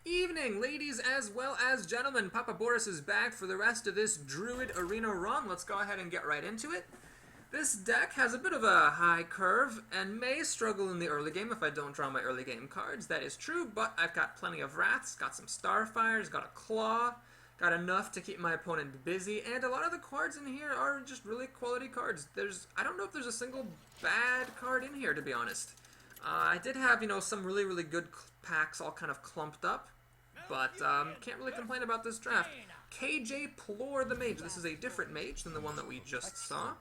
Evening, ladies as well as gentlemen. Papa Boris is back for the rest of this Druid Arena run. Let's go ahead and get right into it. This deck has a bit of a high curve and may struggle in the early game if I don't draw my early game cards. That is true, but I've got plenty of Wraths, got some Starfires, got a Claw, got enough to keep my opponent busy, and a lot of the cards in here are just really quality cards. I don't know if there's a single bad card in here, to be honest. I did have, some really good packs all kind of clumped up, but can't really complain about this draft. KJ Plore the Mage. This is a different mage than the one that we just saw.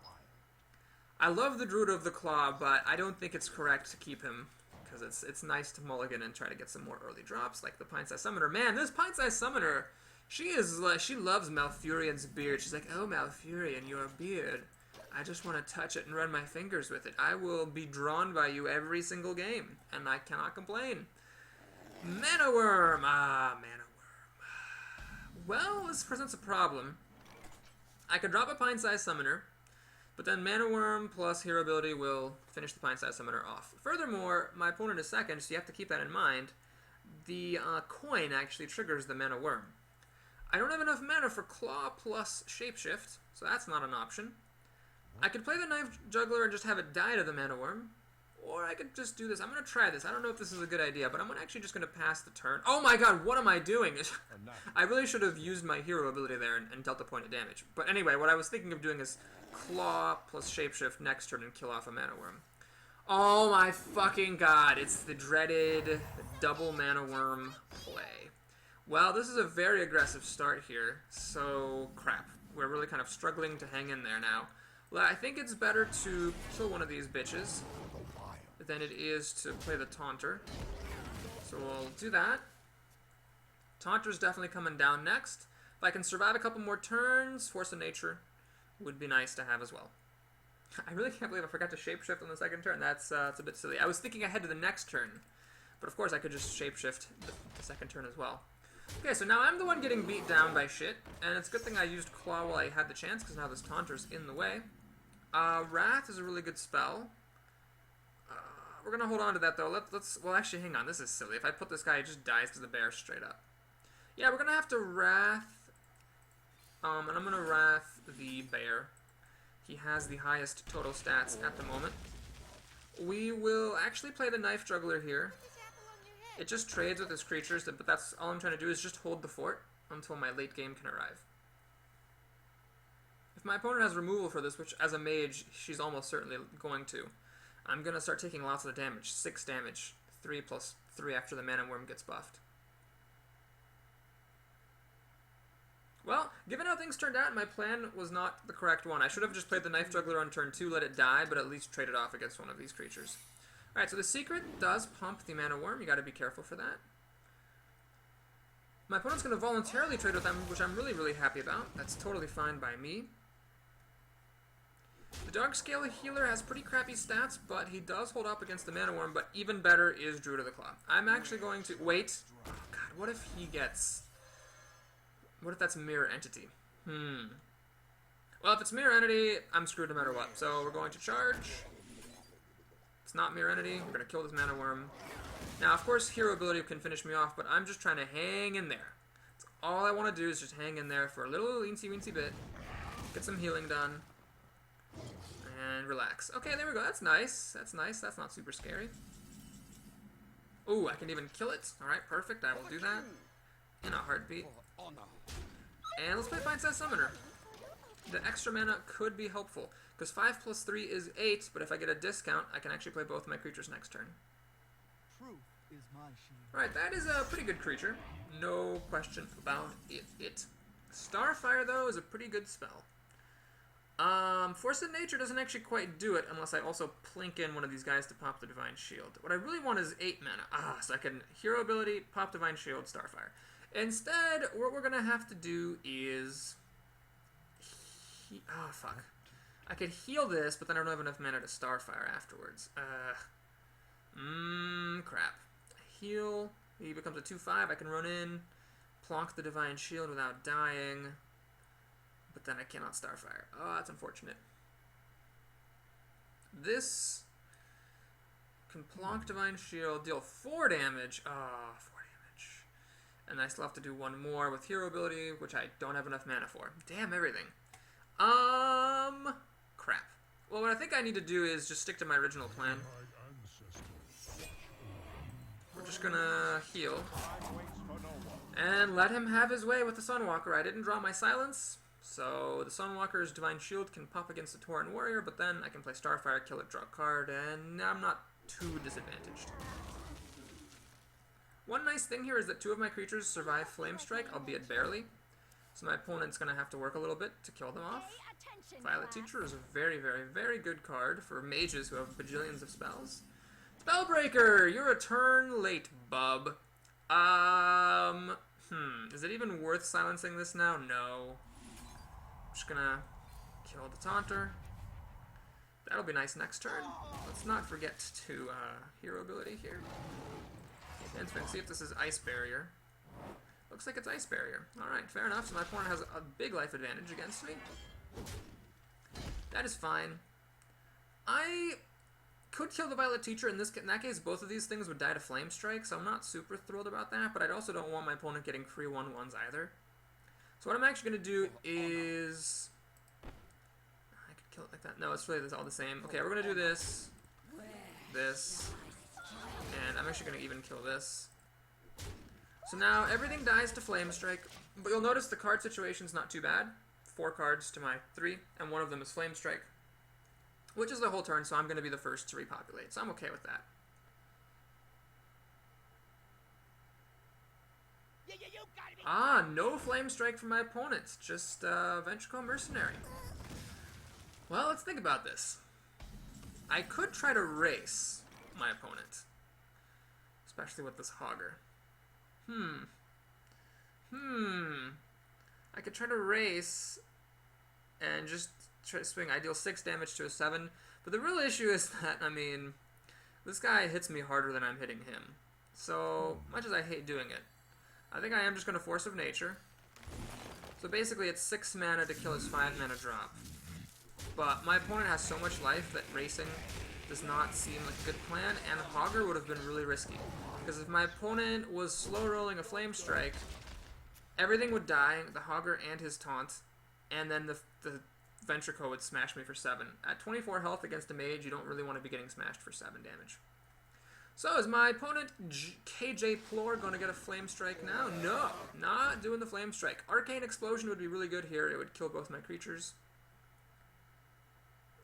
I love the Druid of the Claw, but I don't think it's correct to keep him, because it's nice to mulligan and try to get some more early drops, like the Pint-Sized Summoner. Man, this Pint-Sized Summoner, she loves Malfurion's beard. She's like, oh, Malfurion, your beard. I just want to touch it and run my fingers with it. I will be drawn by you every single game, and I cannot complain. Mana Worm! Mana Worm. Well, this presents a problem. I could drop a Pint-Sized Summoner, but then Mana Worm plus Hero Ability will finish the Pint-Sized Summoner off. Furthermore, my opponent is second, so you have to keep that in mind. The coin actually triggers the Mana Worm. I don't have enough mana for Claw plus Shapeshift, so that's not an option. I could play the Knife Juggler and just have it die to the Mana Worm, or I could just do this. I'm going to try this. I don't know if this is a good idea, but I'm actually just going to pass the turn. Oh my god, what am I doing? I really should have used my Hero Ability there and dealt a point of damage. But anyway, what I was thinking of doing is Claw plus Shapeshift next turn and kill off a Mana Worm. Oh my fucking god, it's the dreaded double Mana Worm play. Well, this is a very aggressive start here, so crap. We're really kind of struggling to hang in there now. Well, I think it's better to kill one of these bitches than it is to play the Taunter. So we'll do that. Taunter's definitely coming down next. If I can survive a couple more turns, Force of Nature would be nice to have as well. I really can't believe I forgot to Shapeshift on the second turn. That's a bit silly. I was thinking ahead to the next turn, but of course I could just Shapeshift the second turn as well. Okay, so now I'm the one getting beat down by shit, and it's a good thing I used Claw while I had the chance, because now this Taunter's in the way. Wrath is a really good spell. We're going to hold on to that, though. Well, actually, hang on. This is silly. If I put this guy, he just dies to the bear straight up. Yeah, we're going to have to Wrath, and I'm going to Wrath the bear. He has the highest total stats at the moment. We will actually play the Knife Juggler here. It just trades with his creatures, but that's all I'm trying to do is just hold the fort until my late game can arrive. If my opponent has removal for this, which as a mage, she's almost certainly going to, I'm going to start taking lots of the damage. 6 damage. 3 plus 3 after the Mana Worm gets buffed. Well, given how things turned out, my plan was not the correct one. I should have just played the Knife Juggler on turn 2, let it die, but at least trade it off against one of these creatures. Alright, so the secret does pump the Mana Worm. You got to be careful for that. My opponent's going to voluntarily trade with them, which I'm really happy about. That's totally fine by me. The Darkscale Healer has pretty crappy stats, but he does hold up against the Mana Worm, but even better is Druid of the Claw. I'm actually going to... Wait. Oh, God, what if he gets... What if that's Mirror Entity? Well, if it's Mirror Entity, I'm screwed no matter what. So we're going to charge. It's not Mirror Entity. We're going to kill this Mana Worm. Now, of course, Hero Ability can finish me off, but I'm just trying to hang in there. That's all I want to do is just hang in there for a little weensy bit. Get some healing done. And relax. Okay, there we go. That's nice. That's nice. That's not super scary. Ooh, I can even kill it. Alright, perfect. I will do that in a heartbeat. And let's play Pint-Sized Summoner. The extra mana could be helpful, because 5 plus 3 is 8, but if I get a discount, I can actually play both my creatures next turn. Alright, that is a pretty good creature. No question about it. Starfire, though, is a pretty good spell. Force of Nature doesn't actually quite do it unless I also plink in one of these guys to pop the Divine Shield. What I really want is 8 mana. So I can Hero Ability, pop Divine Shield, Starfire. Instead, what we're going to have to do is... fuck. I could heal this, but then I don't have enough mana to Starfire afterwards. Crap. Heal. He becomes a 2/5. I can run in, plonk the Divine Shield without dying. But then I cannot Starfire. Oh, that's unfortunate. This can plonk Divine Shield, deal 4 damage. Ah, 4 damage. And I still have to do one more with hero ability, which I don't have enough mana for. Damn everything. Crap. Well, what I think I need to do is just stick to my original plan. We're just gonna heal. And let him have his way with the Sunwalker. I didn't draw my Silence, so the Sunwalker's Divine Shield can pop against the Tauren Warrior, but then I can play Starfire, kill it, draw a card, and I'm not too disadvantaged. One nice thing here is that 2 of my creatures survive Flame Strike, albeit barely. So my opponent's going to have to work a little bit to kill them off. Violet Teacher is a very, very, very good card for mages who have bajillions of spells. Spellbreaker! You're a turn late, bub. Is it even worth silencing this now? No. I'm just going to kill the Taunter. That'll be nice next turn. Let's not forget to hero ability here. And see if this is Ice Barrier. Looks like it's Ice Barrier. Alright, fair enough. So my opponent has a big life advantage against me. That is fine. I could kill the Violet Teacher. In that case, both of these things would die to Flame Strike, so I'm not super thrilled about that, but I also don't want my opponent getting free 1/1s either. So what I'm actually going to do is... I could kill it like that. No, it's really all the same. Okay, we're going to do this. This. And I'm actually going to even kill this. So now everything dies to Flame Strike, but you'll notice the card situation's not too bad. 4 cards to my 3, and one of them is Flame Strike, which is the whole turn, so I'm going to be the first to repopulate, so I'm okay with that. Ah, no Flame Strike from my opponent, just Ventricle Mercenary. Well, let's think about this. I could try to race my opponent, especially with this Hogger. I could try to race and just try to swing. I deal 6 damage to a 7, but the real issue is that, I mean, this guy hits me harder than I'm hitting him. So, much as I hate doing it, I think I am just going to Force of Nature. So basically it's 6 mana to kill his 5 mana drop. But my opponent has so much life that racing does not seem like a good plan, and Hogger would have been really risky. Because if my opponent was slow rolling a Flame Strike, everything would die, the Hogger and his taunt, and then the Ventricle would smash me for 7. At 24 health against a mage, you don't really want to be getting smashed for 7 damage. So is my opponent KJ Plor going to get a Flame Strike now? No, not doing the Flame Strike. Arcane Explosion would be really good here. It would kill both my creatures.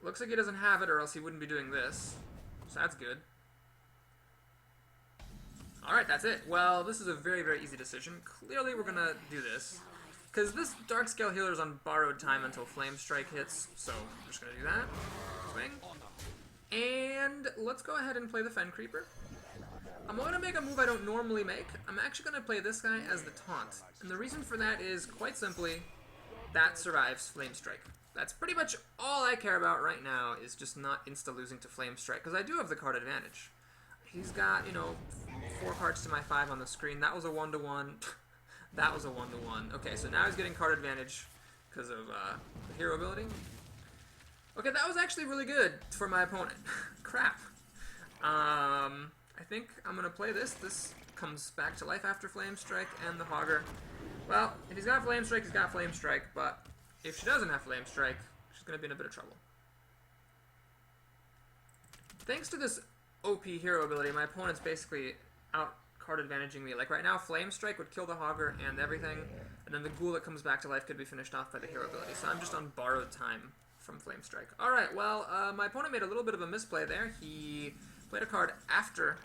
Looks like he doesn't have it, or else he wouldn't be doing this. So that's good. Alright, that's it. Well, this is a very, very easy decision. Clearly we're going to do this. Because this Darkscale Healer is on borrowed time until Flame Strike hits, so I'm just going to do that. Swing. And let's go ahead and play the Fen Creeper. I'm going to make a move I don't normally make. I'm actually going to play this guy as the Taunt. And the reason for that is, quite simply, that survives Flame Strike. That's pretty much all I care about right now, is just not insta-losing to Flame Strike, because I do have the card advantage. He's got, you know, 4 cards to my 5 on the screen. That was a 1-to-1. That was a 1-to-1. Okay, so now he's getting card advantage because of the hero ability. Okay, that was actually really good for my opponent. Crap. I think I'm going to play this. This comes back to life after Flame Strike and the Hogger. Well, if he's got Flame Strike, he's got Flame Strike, but if she doesn't have Flame Strike, she's going to be in a bit of trouble. Thanks to this OP hero ability, my opponent's basically out card advantaging me. Like right now, Flame Strike would kill the Hogger and everything, and then the ghoul that comes back to life could be finished off by the hero ability. So I'm just on borrowed time from Flame Strike. Alright, well, my opponent made a little bit of a misplay there. He played a card after,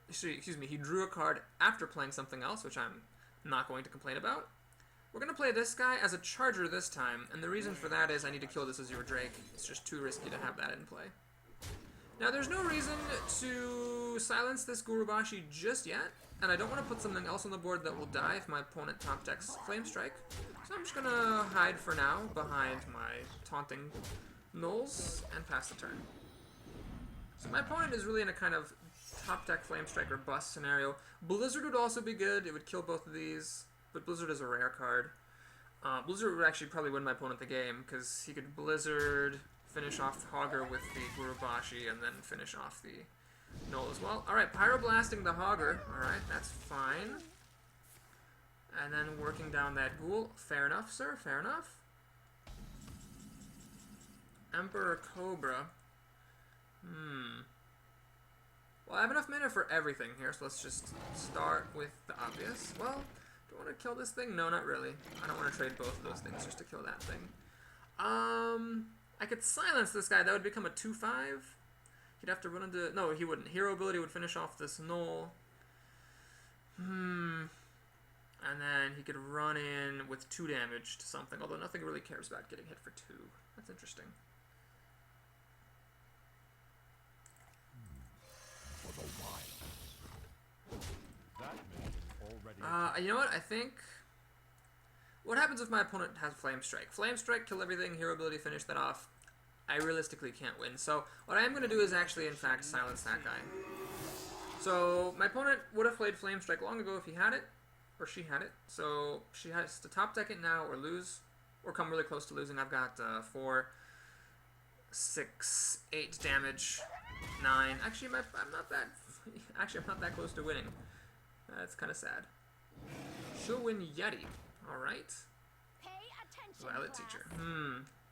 excuse me, he drew a card after playing something else, which I'm not going to complain about. We're going to play this guy as a charger this time, and the reason for that is I need to kill this Azure Drake. It's just too risky to have that in play. Now, there's no reason to silence this Gurubashi just yet, and I don't want to put something else on the board that will die if my opponent top decks Flame Strike. So I'm just going to hide for now behind my taunting Knolls and pass the turn. So my opponent is really in a kind of top deck Flame Strike or bust scenario. Blizzard would also be good. It would kill both of these, but Blizzard is a rare card. Blizzard would actually probably win my opponent the game, because he could Blizzard, finish off Hogger with the Gurubashi, and then finish off the Null as well. Alright, Pyroblasting the Hogger. Alright, that's fine. And then working down that Ghoul. Fair enough, sir. Fair enough. Emperor Cobra. Well, I have enough mana for everything here, so let's just start with the obvious. Well, do I want to kill this thing? No, not really. I don't want to trade both of those things just to kill that thing. I could silence this guy. That would become a 2/5. He'd have to run into... No, he wouldn't. Hero ability would finish off this Null. And then he could run in with 2 damage to something, although nothing really cares about getting hit for 2. That's interesting. You know what? I think... What happens if my opponent has Flame Strike? Flame Strike, kill everything, hero ability, finish that off. I realistically can't win. So what I am going to do is actually, in fact, silence that guy. So my opponent would have played Flame Strike long ago if he had it, or she had it. So she has to top deck it now or lose, or come really close to losing. I've got 4, 6, 8 damage, 9. Actually, I'm not that close to winning. That's kind of sad. She'll win Yeti. Alright. Violet Teacher.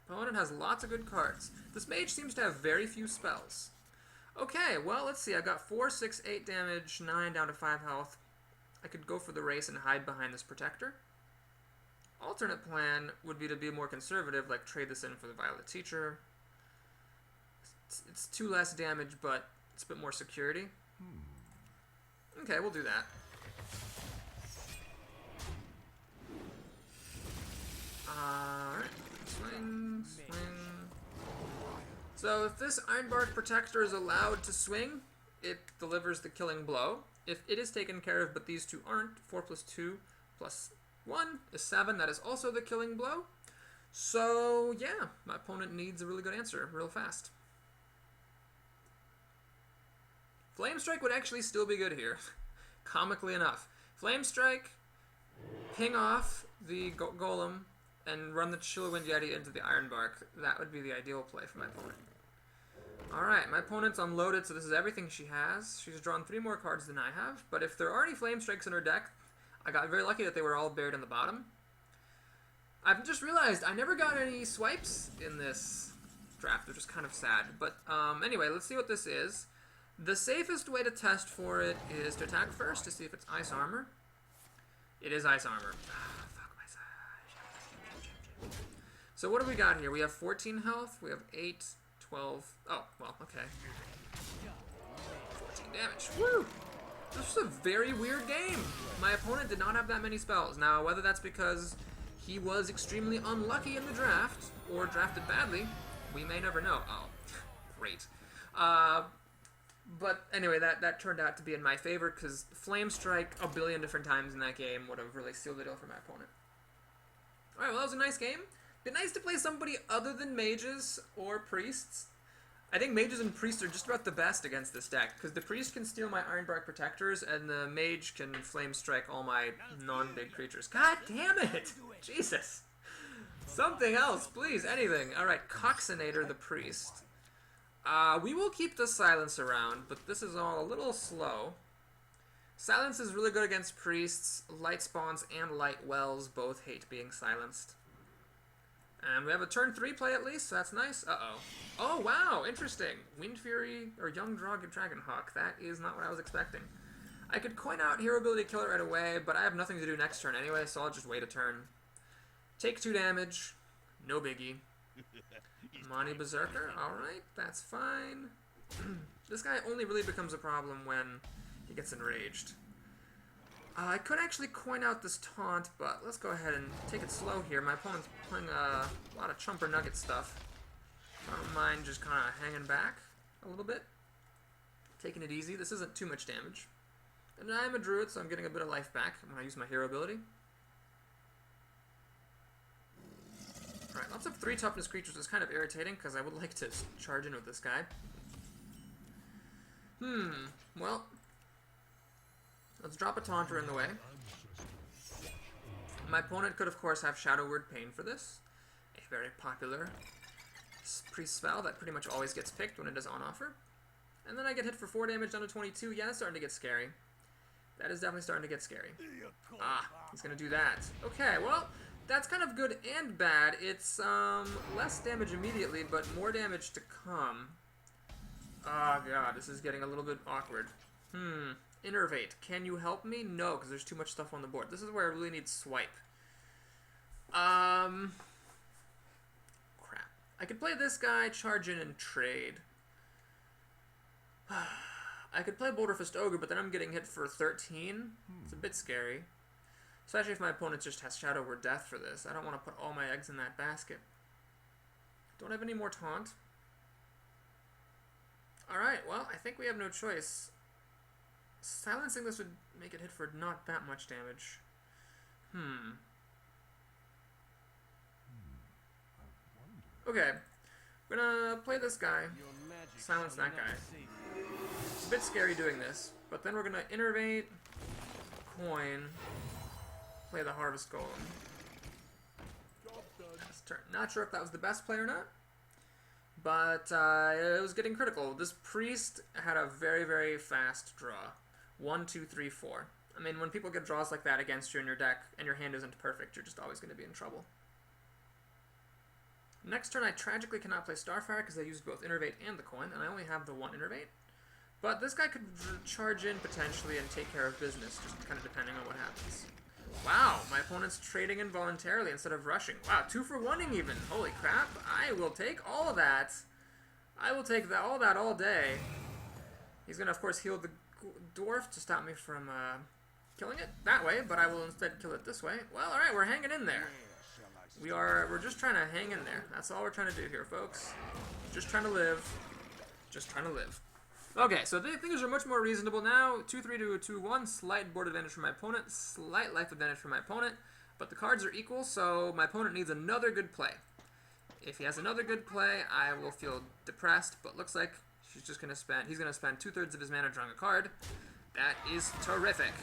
Opponent has lots of good cards. This mage seems to have very few spells. Okay, well, let's see. I got 4, 6, 8 damage, 9 down to 5 health. I could go for the race and hide behind this protector. Alternate plan would be to be more conservative, like trade this in for the Violet Teacher. It's 2 less damage, but it's a bit more security. Okay, we'll do that. Alright, swing, swing. So if this Ironbark Protector is allowed to swing, it delivers the killing blow. If it is taken care of, but these two aren't, 4 plus 2 plus 1 is 7. That is also the killing blow. So yeah, my opponent needs a really good answer real fast. Flame Strike would actually still be good here, comically enough. Flame Strike, ping off the Golem, and run the Chillwind Yeti into the Ironbark. That would be the ideal play for my opponent. Alright, my opponent's unloaded, so this is everything she has. She's drawn 3 more cards than I have, but if there are any Flame Strikes in her deck, I got very lucky that they were all buried in the bottom. I've just realized I never got any swipes in this draft, which is kind of sad. But anyway, let's see what this is. The safest way to test for it is to attack first to see if it's Ice Armor. It is Ice Armor. Fuck my side. So what do we got here? We have 14 health, we have 8, 12... Oh, well, okay. 14 damage. Woo! This was a very weird game. My opponent did not have that many spells. Now, whether that's because he was extremely unlucky in the draft, or drafted badly, we may never know. Oh, great. But anyway, that turned out to be in my favor, because Flame Strike a billion different times in that game would have really sealed the deal for my opponent. Alright, well, that was a nice game. It'd be nice to play somebody other than mages or priests. I think mages and priests are just about the best against this deck, because the priest can steal my Ironbark Protectors, and the mage can Flame Strike all my non-big creatures. God damn it! Jesus! Something else, please, anything. Alright, Coxinator the priest. We will keep the silence around, but this is all a little slow. Silence is really good against priests. Light spawns and light wells both hate being silenced. And we have a turn 3 play at least, so that's nice. Uh-oh. Oh, wow, interesting. Wind Fury or Young Dragonhawk. That is not what I was expecting. I could coin out Hero Ability to kill it right away, but I have nothing to do next turn anyway, so I'll just wait a turn. Take 2 damage. No biggie. Monty Berserker, alright, that's fine. This guy only really becomes a problem when he gets enraged. I could actually coin out this taunt, but let's go ahead and take it slow here. My opponent's playing a lot of Chumper Nugget stuff. I don't mind just kind of hanging back a little bit. Taking it easy. This isn't too much damage. And I'm a druid, so I'm getting a bit of life back when I use my hero ability. Alright, lots of 3 toughness creatures is kind of irritating, because I would like to charge in with this guy. Well, let's drop a Taunter in the way. My opponent could, of course, have Shadow Word Pain for this. A very popular priest spell that pretty much always gets picked when it is on offer. And then I get hit for 4 damage down to 22. Yeah, that's starting to get scary. That is definitely starting to get scary. Ah, he's going to do that. Okay, well, that's kind of good and bad. It's less damage immediately, but more damage to come. Oh, God, this is getting a little bit awkward. Innervate. Can you help me? No, because there's too much stuff on the board. This is where I really need swipe. Crap. I could play this guy, charge in, and trade. I could play Boulder Fist Ogre, but then I'm getting hit for 13. It's a bit scary. Especially if my opponent just has Shadow Word Death for this. I don't want to put all my eggs in that basket. Don't have any more taunt. Alright, well, I think we have no choice. Silencing this would make it hit for not that much damage. Okay. We're gonna play this guy. Silence that guy. It's a bit scary doing this. But then we're gonna innervate, coin, play the Harvest Golem. Not sure if that was the best play or not. But it was getting critical. This priest had a very, very fast draw. 1, 2, 3, 4. I mean, when people get draws like that against you in your deck, and your hand isn't perfect, you're just always going to be in trouble. Next turn, I tragically cannot play Starfire because I used both Innervate and the coin, and I only have the 1 Innervate. But this guy could charge in, potentially, and take care of business, just kind of depending on what happens. Wow, my opponent's trading involuntarily instead of rushing. Wow, 2 for 1-ing even. Holy crap, I will take all of that. I will take all that all day. He's going to, of course, heal the dwarf to stop me from killing it that way, but I will instead kill it this way. Well, alright, we're hanging in there. We're just trying to hang in there. That's all we're trying to do here, folks. Just trying to live. Just trying to live. Okay, so things are much more reasonable now. 2-3 to 2-1, slight board advantage for my opponent, slight life advantage for my opponent, but the cards are equal, so my opponent needs another good play. If he has another good play, I will feel depressed, but looks like he's going to spend 2/3 of his mana drawing a card. That is terrific.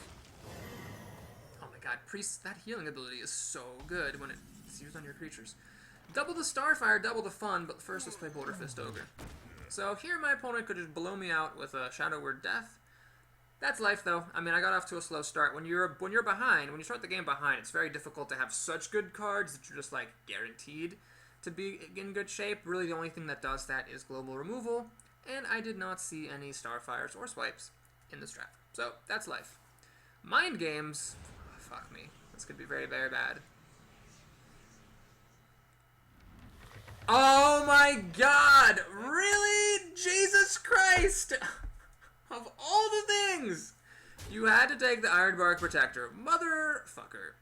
Oh my god, Priest, that healing ability is so good when it's used on your creatures. Double the Starfire, double the fun, but first let's play Boulder Fist Ogre. So here my opponent could just blow me out with a Shadow Word Death. That's life though. I mean, I got off to a slow start. When you're behind, when you start the game behind, it's very difficult to have such good cards that you're just like guaranteed to be in good shape. Really the only thing that does that is global removal, and I did not see any Starfires or swipes in this draft. So that's life. Mind games, fuck me. This could be very, very bad. Oh my god! Really? Jesus Christ! Of all the things! You had to take the Ironbark Protector. Motherfucker.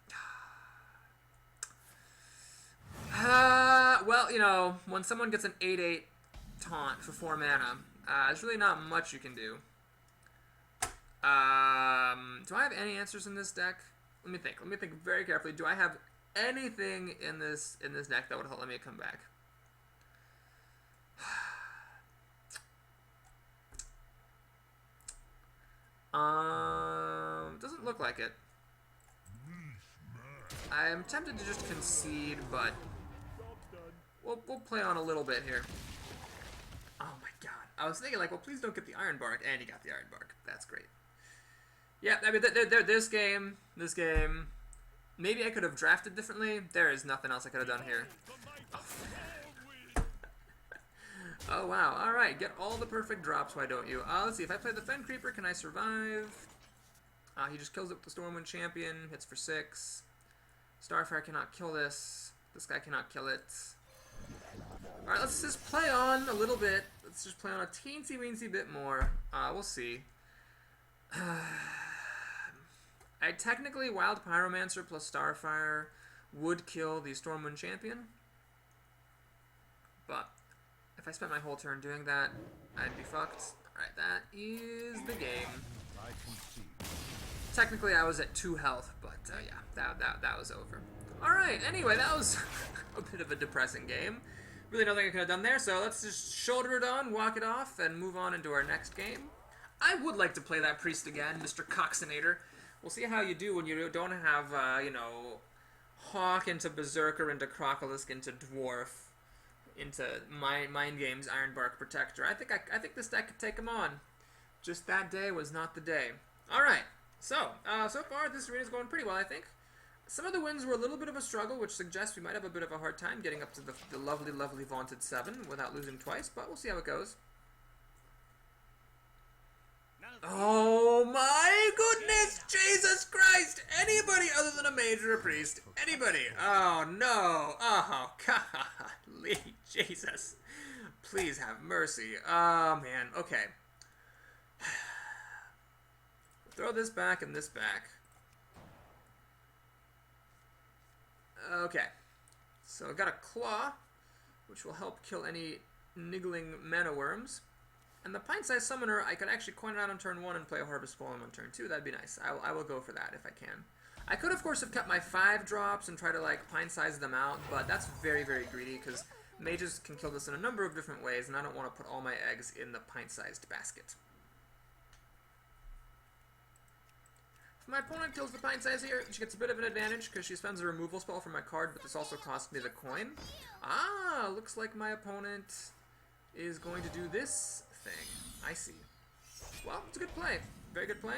Well, you know, when someone gets an 8/8 taunt for 4 mana, there's really not much you can do. Do I have any answers in this deck? Let me think. Let me think very carefully. Do I have anything in this deck that would let me come back? Doesn't look like it. I'm tempted to just concede, but we'll play on a little bit here. Oh my god. I was thinking, like, well, please don't get the Ironbark, and he got the Ironbark. That's great. Yeah, I mean, this game, maybe I could have drafted differently. There is nothing else I could have done here. Oh, oh wow, alright, get all the perfect drops, why don't you? Let's see, if I play the Fen Creeper, can I survive? He just kills it with the Stormwind Champion, hits for 6. Starfire cannot kill this. This guy cannot kill it. Alright, let's just play on a little bit. Let's just play on a teensy-weensy bit more. We'll see. I technically, Wild Pyromancer plus Starfire would kill the Stormwind Champion. But if I spent my whole turn doing that, I'd be fucked. Alright, that is the game. Technically, I was at 2 health, but yeah, that was over. Alright, anyway, that was a bit of a depressing game. Really nothing I could have done there, so let's just shoulder it on, walk it off, and move on into our next game. I would like to play that Priest again, Mr. Coxinator. We'll see how you do when you don't have, you know, Hawk into Berserker into Crocolisk into Dwarf. into Mind Games Ironbark Protector. I think this deck could take him on. Just that day was not the day. All right. So far this arena's going pretty well, I think. Some of the wins were a little bit of a struggle, which suggests we might have a bit of a hard time getting up to the lovely, lovely vaunted 7 without losing twice, but we'll see how it goes. Oh my goodness, Jesus Christ! Anybody other than a mage or a priest? Anybody? Oh no! Oh golly, Jesus! Please have mercy. Oh man. Okay. Throw this back and this back. Okay. So I got a claw, which will help kill any niggling mana worms. And the pint-sized summoner, I could actually coin it out on turn 1 and play a harvest golem on turn 2. That'd be nice. I will go for that if I can. I could, of course, have kept my 5 drops and try to, like, pint-size them out, but that's very, very greedy, because mages can kill this in a number of different ways, and I don't want to put all my eggs in the pint-sized basket. If my opponent kills the pint-size here, she gets a bit of an advantage, because she spends a removal spell from my card, but this also cost me the coin. Ah, looks like my opponent is going to do this thing. I see. Well, it's a good play. Very good play.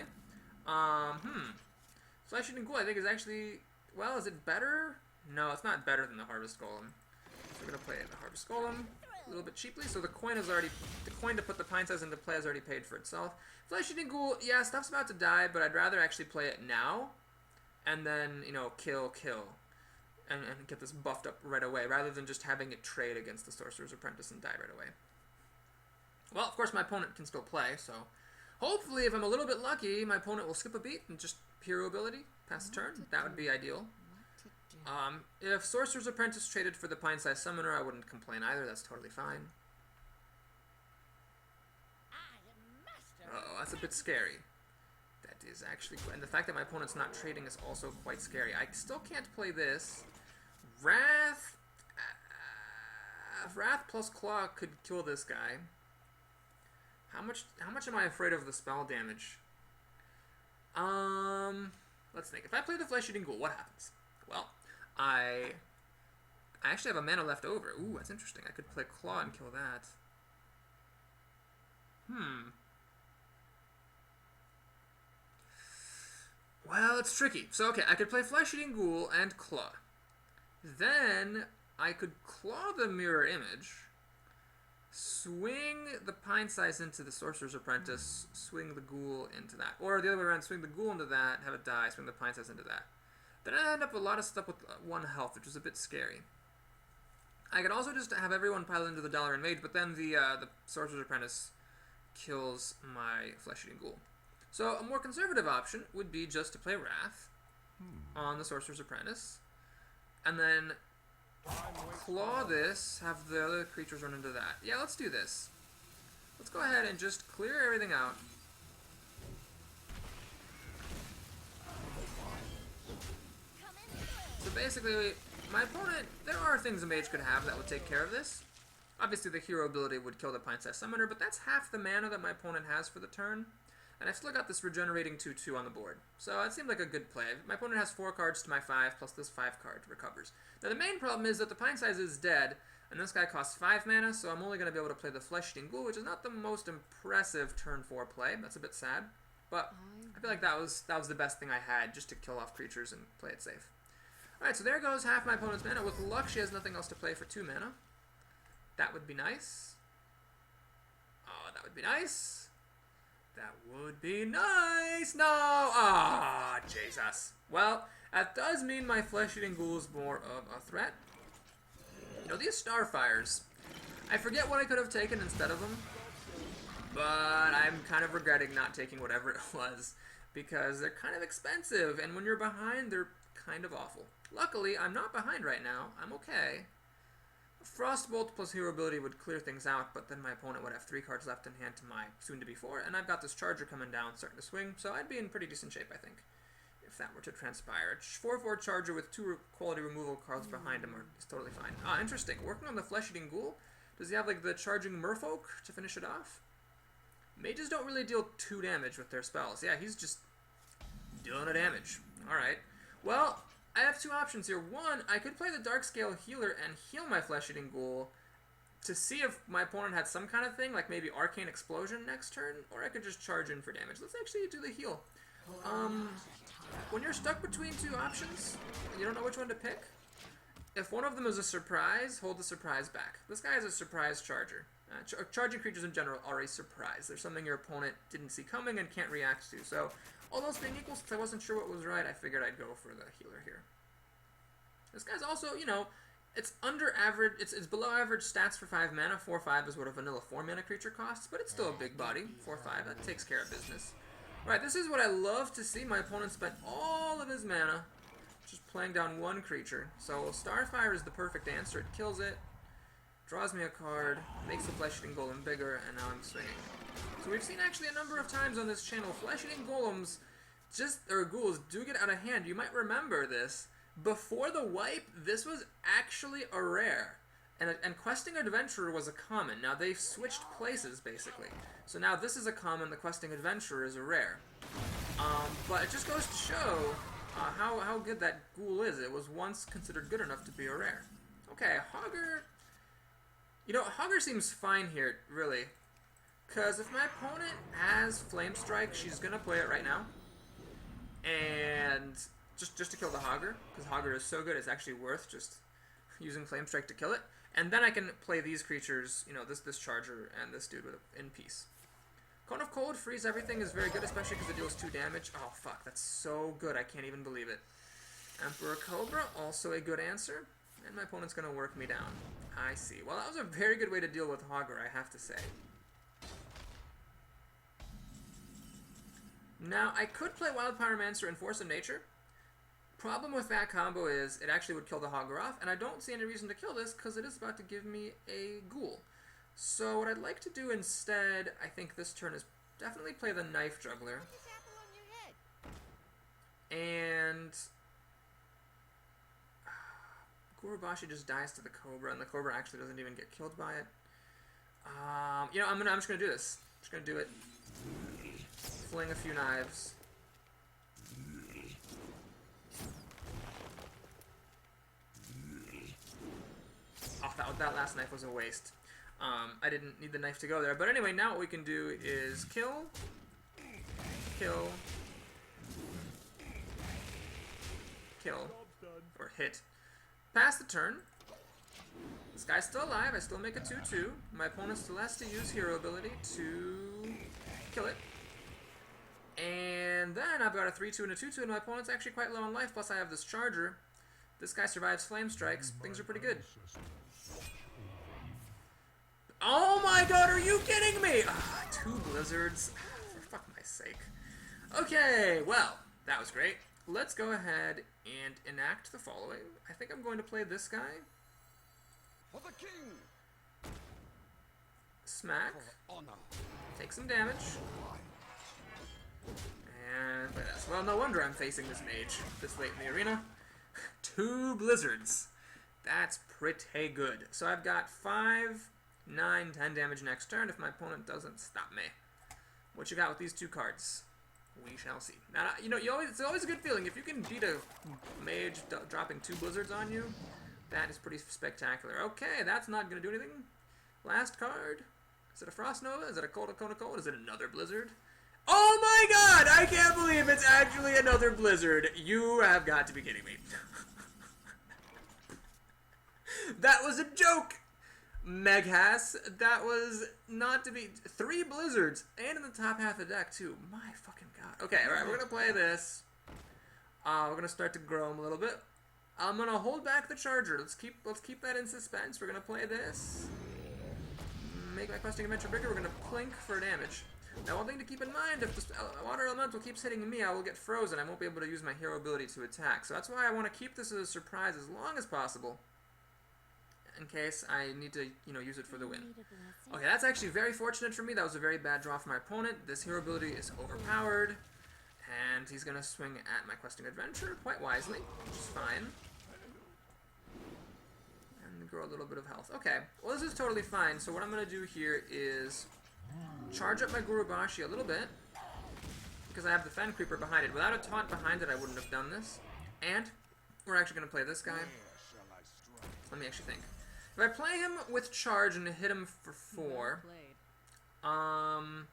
Flesh Eating Ghoul, I think, is actually... Well, is it better? No, it's not better than the Harvest Golem. So we're going to play the Harvest Golem a little bit cheaply. So the coin is already... The coin to put the pint size into play has already paid for itself. Flesh Eating Ghoul, yeah, stuff's about to die, but I'd rather actually play it now. And then, you know, kill. And get this buffed up right away, rather than just having it trade against the Sorcerer's Apprentice and die right away. Well, of course, my opponent can still play, so hopefully, if I'm a little bit lucky, my opponent will skip a beat and just hero ability, pass the turn. That would be ideal. If Sorcerer's Apprentice traded for the pint-sized summoner, I wouldn't complain either. That's totally fine. Uh-oh, that's a bit scary. That is actually... And the fact that my opponent's not trading is also quite scary. I still can't play this. Wrath... Wrath plus Claw could kill this guy. How much am I afraid of the spell damage? Let's think. If I play the Flesh Eating Ghoul, what happens? Well, I actually have a mana left over. Ooh, that's interesting. I could play Claw and kill that. Well, it's tricky. So, okay, I could play Flesh Eating Ghoul and Claw. Then I could Claw the Mirror Image, swing the pint size into the Sorcerer's Apprentice, swing the ghoul into that. Or the other way around, swing the ghoul into that, have it die, swing the pint size into that. Then I end up with a lot of stuff with 1 health, which is a bit scary. I could also just have everyone pile into the Dollar and Mage, but then the Sorcerer's Apprentice kills my Flesh Eating Ghoul. So a more conservative option would be just to play Wrath on the Sorcerer's Apprentice, and then claw this, have the other creatures run into that. Yeah, let's do this. Let's go ahead and just clear everything out. So basically, my opponent, there are things a mage could have that would take care of this. Obviously, the hero ability would kill the pint-sized summoner, but that's half the mana that my opponent has for the turn. And I've still got this regenerating 2/2 on the board. So it seemed like a good play. My opponent has 4 cards to my 5, plus this 5 card recovers. Now the main problem is that the pint size is dead, and this guy costs 5 mana, so I'm only going to be able to play the Flesh Eating Ghoul, which is not the most impressive turn 4 play. That's a bit sad. But I feel like that was the best thing I had, just to kill off creatures and play it safe. Alright, so there goes half my opponent's mana. With luck, she has nothing else to play for 2 mana. That would be nice. Oh, that would be nice. That would be nice. No! Ah, Jesus. Well, that does mean my Flesh Eating Ghoul is more of a threat. You know, these Starfires, I forget what I could have taken instead of them, but I'm kind of regretting not taking whatever it was, because they're kind of expensive, and when you're behind, they're kind of awful. Luckily, I'm not behind right now. I'm okay. Frostbolt plus hero ability would clear things out, but then my opponent would have 3 cards left in hand to my soon-to-be 4, and I've got this Charger coming down, starting to swing, so I'd be in pretty decent shape, I think, if that were to transpire. A 4/4 Charger with 2 quality removal cards behind him is totally fine. Ah, interesting. Working on the Flesh Eating Ghoul, does he have, like, the Charging Merfolk to finish it off? Mages don't really deal 2 damage with their spells. Yeah, he's just dealing a damage. Alright. Well, I have 2 options here. One, I could play the Darkscale Healer and heal my Flesh Eating Ghoul, to see if my opponent had some kind of thing, like maybe Arcane Explosion next turn, or I could just charge in for damage. Let's actually do the heal. When you're stuck between two options, and you don't know which one to pick, if one of them is a surprise, hold the surprise back. This guy is a surprise charger. Charging creatures in general are a surprise. There's something your opponent didn't see coming and can't react to. So, all those being equal, since I wasn't sure what was right, I figured I'd go for the healer here. This guy's also, you know, it's under average, it's below average stats for 5 mana. 4/5 is what a vanilla 4 mana creature costs, but it's still a big body. 4/5, that takes care of business. Right, this is what I love to see. My opponent spent all of his mana just playing down one creature. So Starfire is the perfect answer. It kills it, draws me a card, makes the flesh-eating golem bigger, and now I'm swinging. So we've seen actually a number of times on this channel, flesh-eating golems, or ghouls, do get out of hand. You might remember this. Before the wipe, this was actually a rare. And Questing Adventurer was a common. Now they've switched places, basically. So now this is a common, the Questing Adventurer is a rare. But it just goes to show how good that ghoul is. It was once considered good enough to be a rare. Okay, Hogger. You know, Hogger seems fine here, really. Because if my opponent has Flame Strike, she's going to play it right now. And just to kill the Hogger, because Hogger is so good, it's actually worth just using Flame Strike to kill it. And then I can play these creatures, you know, this Charger and this dude in peace. Cone of Cold, freeze everything is very good, especially because it deals 2 damage. Oh, fuck, that's so good, I can't even believe it. Emperor Cobra, also a good answer. And my opponent's going to work me down. I see. Well, that was a very good way to deal with Hogger, I have to say. Now, I could play Wild Pyromancer and Force of Nature. Problem with that combo is it actually would kill the Hogger off, and I don't see any reason to kill this because it is about to give me a ghoul. So what I'd like to do instead, I think this turn, is definitely play the Knife Juggler. And Gurubashi just dies to the Cobra, and the Cobra actually doesn't even get killed by it. You know, I'm just gonna do this. I'm just gonna do it. Fling a few knives. Oh, that last knife was a waste. I didn't need the knife to go there. But anyway, now what we can do is kill, or hit. Pass the turn. This guy's still alive. I still make a 2/2. My opponent still has to use hero ability to kill it. And then I've got a 3/2 and a 2/2, and my opponent's actually quite low on life, plus I have this Charger. This guy survives Flame Strikes. Things are pretty good. Oh my god, are you kidding me? 2 Blizzards. For fuck my sake. Okay, well, that was great. Let's go ahead and enact the following. I think I'm going to play this guy. For the king. Smack. Take some damage. And play this. Well, no wonder I'm facing this mage this late in the arena. 2 Blizzards. That's pretty good. So I've got 5, 9, 10 damage next turn if my opponent doesn't stop me. What you got with these 2 cards? We shall see. Now, you know, it's always a good feeling. If you can beat a mage dropping 2 Blizzards on you, that is pretty spectacular. Okay, that's not going to do anything. Last card. Is it a Frost Nova? Is it a Cold of Cold? Is it another Blizzard? Oh my god! I can't believe it's actually another Blizzard. You have got to be kidding me. That was a joke! Meghas, that was not to be... 3 Blizzards, and in the top half of the deck, too. My fucking god. Okay, alright, we're gonna play this. We're gonna start to grow him a little bit. I'm gonna hold back the Charger. Let's keep that in suspense. We're gonna play this. Make my Questing Adventure bigger. We're gonna plink for damage. Now, one thing to keep in mind, if the Water Elemental keeps hitting me, I will get frozen. I won't be able to use my hero ability to attack. So that's why I want to keep this as a surprise as long as possible, in case I need to, you know, use it for the win. Okay, that's actually very fortunate for me. That was a very bad draw for my opponent. This hero ability is overpowered, and he's going to swing at my Questing Adventure quite wisely, which is fine. And grow a little bit of health. Okay, well, this is totally fine. So what I'm going to do here is charge up my Gurubashi a little bit, because I have the Fen Creeper behind it. Without a taunt behind it, I wouldn't have done this. And we're actually going to play this guy. Let me actually think. If I play him with charge and hit him for 4, my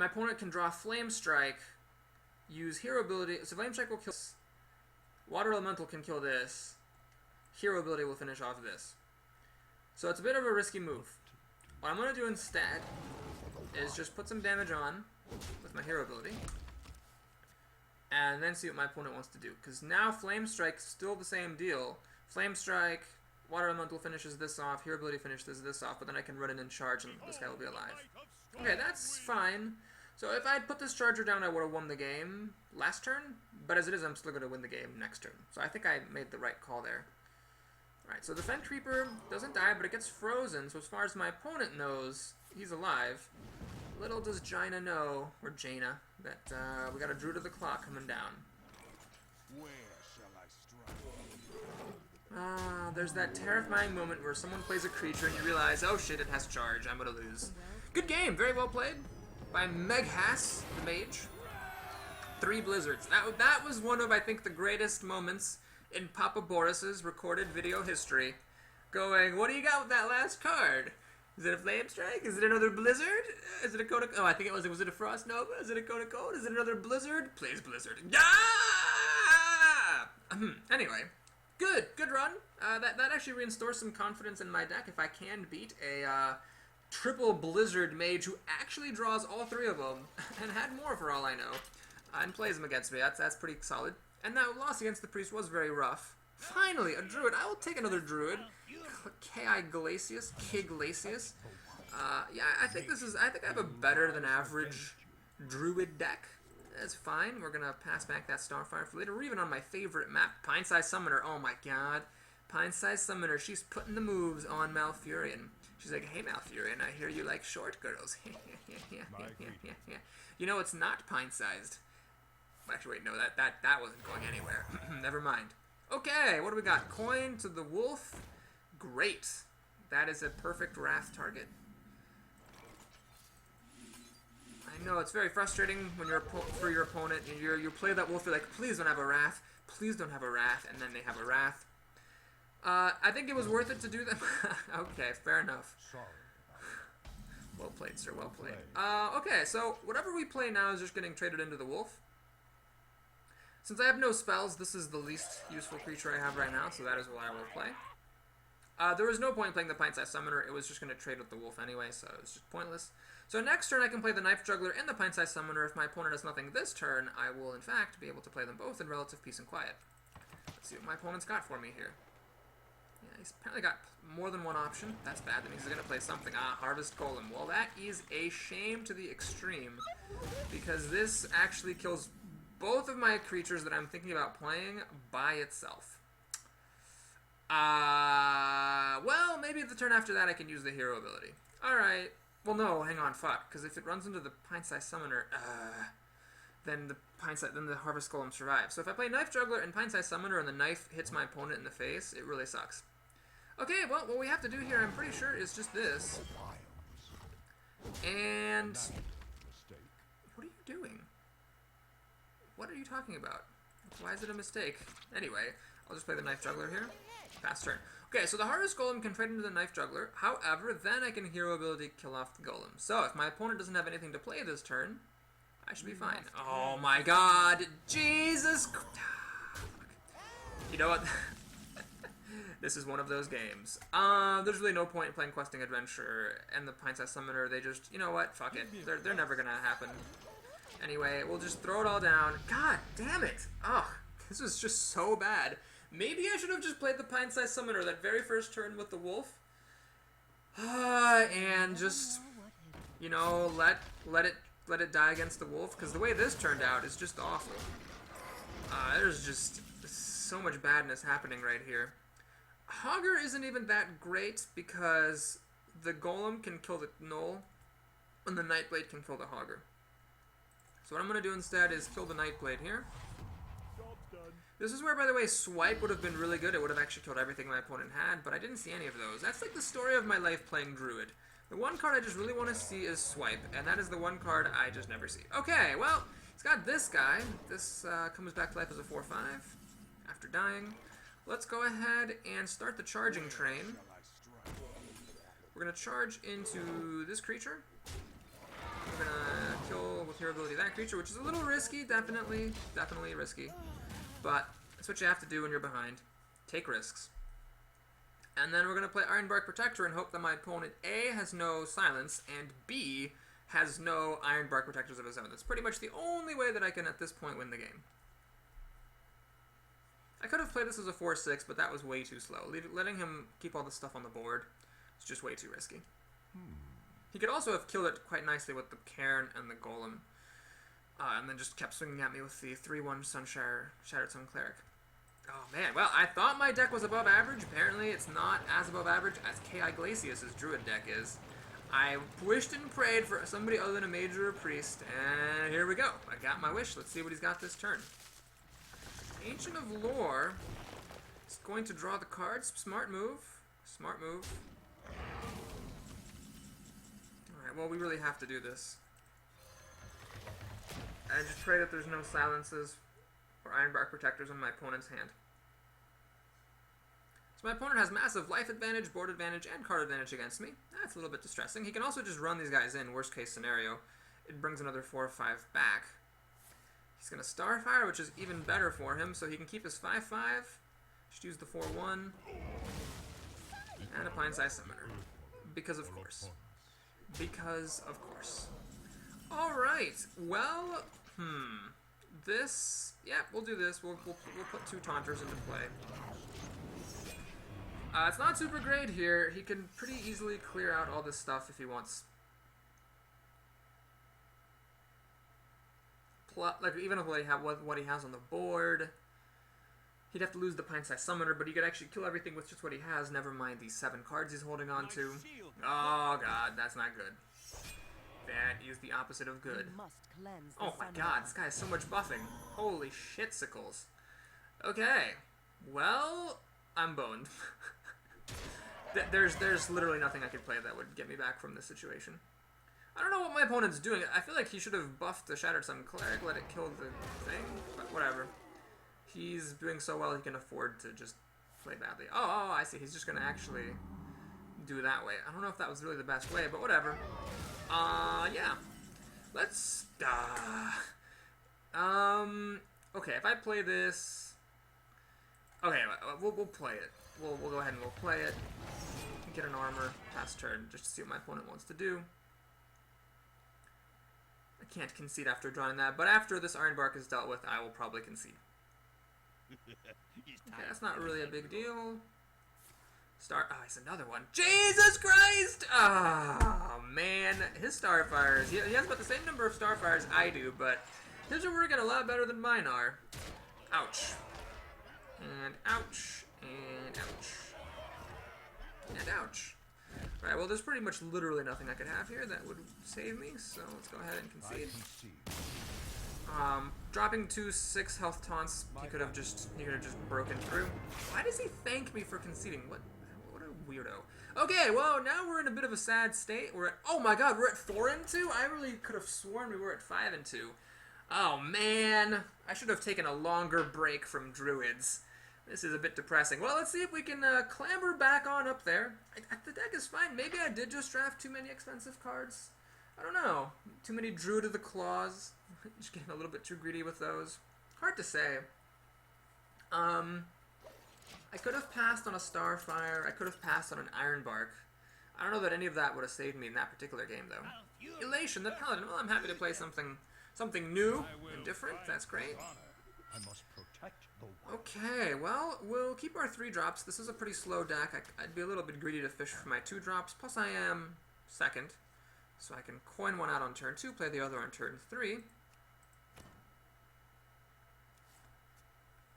opponent can draw Flame Strike, use Hero Ability. So Flame Strike will kill this. Water Elemental can kill this. Hero Ability will finish off this. So it's a bit of a risky move. What I'm going to do instead is just put some damage on with my Hero Ability. And then see what my opponent wants to do. Because now Flame Strike's still the same deal. Flame Strike, Water Elemental finishes this off, Hero Ability finishes this off, but then I can run in and charge and this guy will be alive. Okay, that's fine. So if I had put this charger down, I would have won the game last turn. But as it is, I'm still going to win the game next turn. So I think I made the right call there. Alright, so the Fen Creeper doesn't die, but it gets frozen. So as far as my opponent knows, he's alive. Little does Jaina know, or Jaina, that we got a Druid of the Clock coming down. Where shall I strike? There's that terrifying moment where someone plays a creature and you realize, oh shit, it has charge, I'm gonna lose. Good game, very well played by Meghas, the mage. 3 blizzards. That was one of, I think, the greatest moments in Papa Boris's recorded video history. Going, what do you got with that last card? Is it a Flame Strike? Is it another Blizzard? Is it a Code of... Oh, I think it was it a Frost Nova? Is it a Code of Cold? Is it another Blizzard? Plays Blizzard. Yeah! Anyway, good run. That actually reinstores some confidence in my deck if I can beat a triple Blizzard mage who actually draws all 3 of them, and had more for all I know, and plays them against me. That's pretty solid. And that loss against the Priest was very rough. Finally, a Druid. I will take another Druid. K.I. Glacius. K-Glacius. Yeah, I think I have a better than average Druid deck. That's fine. We're gonna pass back that Starfire for later. We're even on my favorite map, Pine-Size Summoner. Oh my god. Pine-Size Summoner. She's putting the moves on Malfurion. She's like, hey Malfurion, I hear you like short girls. You know, it's not pine-sized. Actually, wait, no, that wasn't going anywhere. Never mind. Okay, what do we got? Coin to the wolf. Great. That is a perfect wrath target. I know, it's very frustrating when you're for your opponent, and you play that wolf, you're like, please don't have a wrath. Please don't have a wrath, and then they have a wrath. I think it was worth it to do that. Okay, fair enough. Well played, sir, well played. Okay, so whatever we play now is just getting traded into the wolf. Since I have no spells, this is the least useful creature I have right now, so that is what I will play. There was no point playing the Pint-Sized Summoner. It was just going to trade with the wolf anyway, so it was just pointless. So next turn I can play the Knife Juggler and the Pint-Sized Summoner. If my opponent has nothing this turn, I will in fact be able to play them both in relative peace and quiet. Let's see what my opponent's got for me here. Yeah, he's apparently got more than one option. That's bad. That means he's going to play something. Harvest Golem. Well, that is a shame to the extreme, because this actually kills both of my creatures that I'm thinking about playing by itself. Well, maybe the turn after that I can use the hero ability. Alright. Well, no, hang on, fuck. Because if it runs into the Pint-Sized Summoner, then the Harvest Golem survives. So if I play Knife Juggler and Pint-Sized Summoner and the knife hits my opponent in the face, it really sucks. Okay, well, what we have to do here, I'm pretty sure, is just this. And... what are you doing? What are you talking about? Why is it a mistake? Anyway, I'll just play the Knife Juggler here. Pass turn. Okay, so the Harvest Golem can trade into the Knife Juggler. However, then I can Hero Ability kill off the Golem. So if my opponent doesn't have anything to play this turn, I should be fine. Oh my god! Jesus! You know what? This is one of those games. There's really no point in playing Questing Adventure and the Pint-Sized Summoner. They just, you know what? Fuck it. They're never gonna happen. Anyway, we'll just throw it all down. God damn it! Ugh, this was just so bad. Maybe I should have just played the Pint-Sized Summoner that very first turn with the wolf. And just, you know, let it die against the wolf, because the way this turned out is just awful. There's just so much badness happening right here. Hogger isn't even that great, because the Golem can kill the Gnoll, and the Nightblade can kill the Hogger. So what I'm going to do instead is kill the Nightblade here. This is where, by the way, Swipe would have been really good. It would have actually killed everything my opponent had, but I didn't see any of those. That's like the story of my life playing Druid. The one card I just really want to see is Swipe, and that is the one card I just never see. Okay, well, he's got this guy. This comes back to life as a 4/5 after dying. let's go ahead and start the charging train. Shall I strike? We're going to charge into this creature. We're going to kill with hero ability that creature, which is a little risky, definitely risky. But that's what you have to do when you're behind. Take risks. And then we're going to play Ironbark Protector and hope that my opponent A has no silence and B has no Ironbark Protectors of his own. That's pretty much the only way that I can at this point win the game. I could have played this as a 4-6, but that was way too slow. Letting him keep all this stuff on the board is just way too risky. He could also have killed it quite nicely with the Cairn and the Golem. And then just kept swinging at me with the 3-1 Shattered Sun Cleric. Oh man, well, I thought my deck was above average. Apparently it's not as above average as K.I. Glacius' Druid deck is. I wished and prayed for somebody other than a Mage or a Priest, and here we go. I got my wish. Let's see what he's got this turn. Ancient of Lore is going to draw the cards. Smart move. Smart move. Alright, well, we really have to do this. I just pray that there's no silences or Ironbark Protectors on my opponent's hand. So my opponent has massive life advantage, board advantage, and card advantage against me. That's a little bit distressing. He can also just run these guys in, worst case scenario. It brings another 4 or 5 back. He's going to Starfire, which is even better for him, so he can keep his 5-5. Just use the 4-1. And a Pine-Sized Summoner. Because of course. Because of course. Alright, well, this, yeah, we'll do this. We'll put 2 Taunters into play. It's not super great here. He can pretty easily clear out all this stuff if he wants. Like, even if what he has on the board, he'd have to lose the Pine-Sized Summoner, but he could actually kill everything with just what he has, never mind these 7 cards he's holding on to. Oh god, that's not good. That is the opposite of good. Oh my god, this guy has so much buffing. Holy shitsicles. Okay, well, I'm boned. There's literally nothing I could play that would get me back from this situation. I don't know what my opponent's doing. I feel like he should have buffed the Shattered Sun Cleric, let it kill the thing, but whatever. He's doing so well he can afford to just play badly. Oh, I see. He's just going to actually do that way. I don't know if that was really the best way, but whatever. Yeah. Let's... okay, if I play this... Okay, we'll play it. We'll go ahead and we'll play it. Get an armor, pass turn, just to see what my opponent wants to do. I can't concede after drawing that, but after this Ironbark is dealt with, I will probably concede. Okay, that's not really a big deal. Oh, he's another one. Jesus Christ! Oh, man. His Starfires. He has about the same number of Starfires I do, but his are working a lot better than mine are. Ouch. And ouch. And ouch. And ouch. Alright, well, there's pretty much literally nothing I could have here that would save me, so let's go ahead and concede. Dropping 2 6 health taunts, he could have just broken through. Why does he thank me for conceding? What a weirdo. Okay, well, now we're in a bit of a sad state. We're at, oh my god, we're at 4-2? I really could have sworn we were at 5-2. Oh man, I should have taken a longer break from Druids. This is a bit depressing. Well, let's see if we can clamber back on up there. The deck is fine. Maybe I did just draft too many expensive cards. I don't know. Too many Druid of the Claws. Just getting a little bit too greedy with those. Hard to say. I could have passed on a Starfire. I could have passed on an Ironbark. I don't know that any of that would have saved me in that particular game, though. Elation, the Paladin. Well, I'm happy to play something new and different. That's great. I must protect the Okay, well, we'll keep our 3 drops. This is a pretty slow deck. I'd be a little bit greedy to fish for my 2 drops. Plus, I am second, so I can coin one out on turn 2, play the other on turn 3.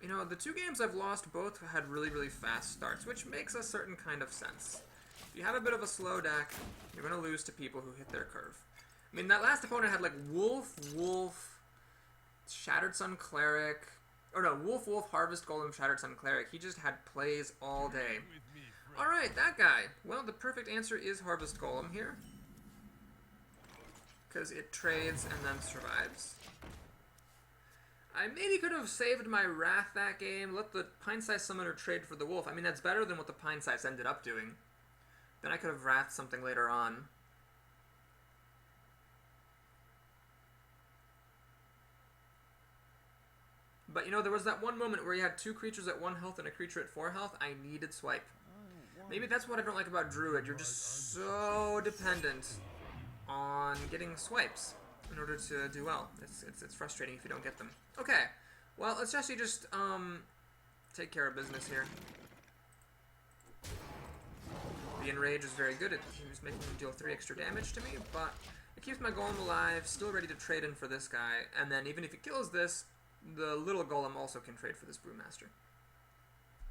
You know, the 2 games I've lost both had really, really fast starts, which makes a certain kind of sense. If you have a bit of a slow deck, you're going to lose to people who hit their curve. I mean, that last opponent had, like, Wolf, Shattered Sun Cleric, or no, Wolf, Harvest Golem, Shattered Sun Cleric. He just had plays all day. Alright, that guy. Well, the perfect answer is Harvest Golem here. Because it trades and then survives. I maybe could have saved my Wrath that game, let the Pine-Sized Summoner trade for the Wolf. I mean, that's better than what the Pine-Sized ended up doing. Then I could have Wrathed something later on. But, you know, there was that one moment where you had 2 creatures at 1 health and a creature at 4 health. I needed swipe. Maybe that's what I don't like about Druid. You're just so dependent on getting swipes in order to do well. It's frustrating if you don't get them. Okay, well, let's actually just take care of business here. The Enrage is very good. He was making him deal 3 extra damage to me, but it keeps my Golem alive, still ready to trade in for this guy, and then even if he kills this, the little Golem also can trade for this Brewmaster.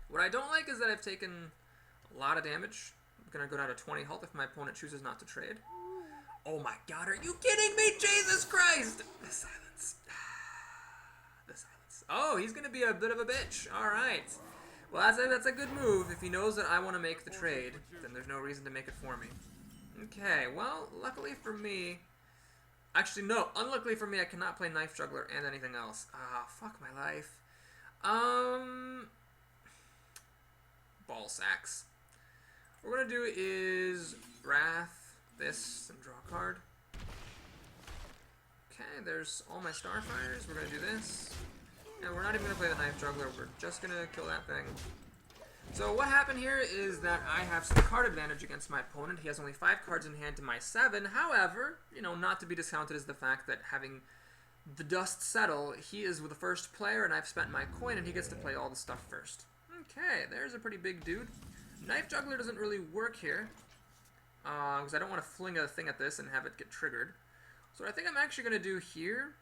What I don't like is that I've taken a lot of damage. I'm going to go down to 20 health if my opponent chooses not to trade. Oh my god, are you kidding me? Jesus Christ! The silence. The silence. Oh, he's going to be a bit of a bitch. Alright. Well, that's a good move. If he knows that I want to make the trade, then there's no reason to make it for me. Okay, well, luckily for me... Actually, no. Unluckily for me, I cannot play Knife Juggler and anything else. Ah, fuck my life. Ball sacks. What we're going to do is Wrath this and draw a card. Okay, there's all my Starfires. We're going to do this. And we're not even going to play the Knife Juggler. We're just going to kill that thing. So what happened here is that I have some card advantage against my opponent. He has only 5 cards in hand to my 7. However, you know, not to be discounted is the fact that having the dust settle, he is the first player and I've spent my coin and he gets to play all the stuff first. Okay, there's a pretty big dude. Knife Juggler doesn't really work here. Because I don't want to fling a thing at this and have it get triggered. So what I think I'm actually going to do here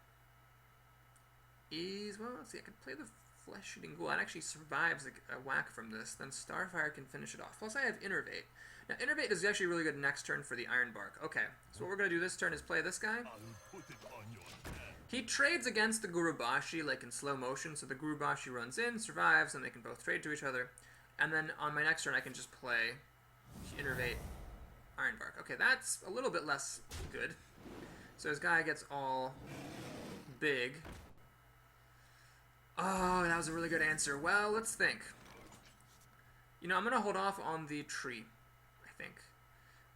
is, well, let's see, I can play the Flesh-Eating Ghoul. That actually survives a whack from this. Then Starfire can finish it off. Plus I have Innervate. Now Innervate is actually really good next turn for the Ironbark. Okay, so what we're going to do this turn is play this guy. He trades against the Gurubashi like in slow motion, so the Gurubashi runs in, survives, and they can both trade to each other. And then on my next turn I can just play Innervate Ironbark. Okay, that's a little bit less good. So his guy gets all big. Oh, that was a really good answer. Well, let's think. You know, I'm going to hold off on the tree, I think.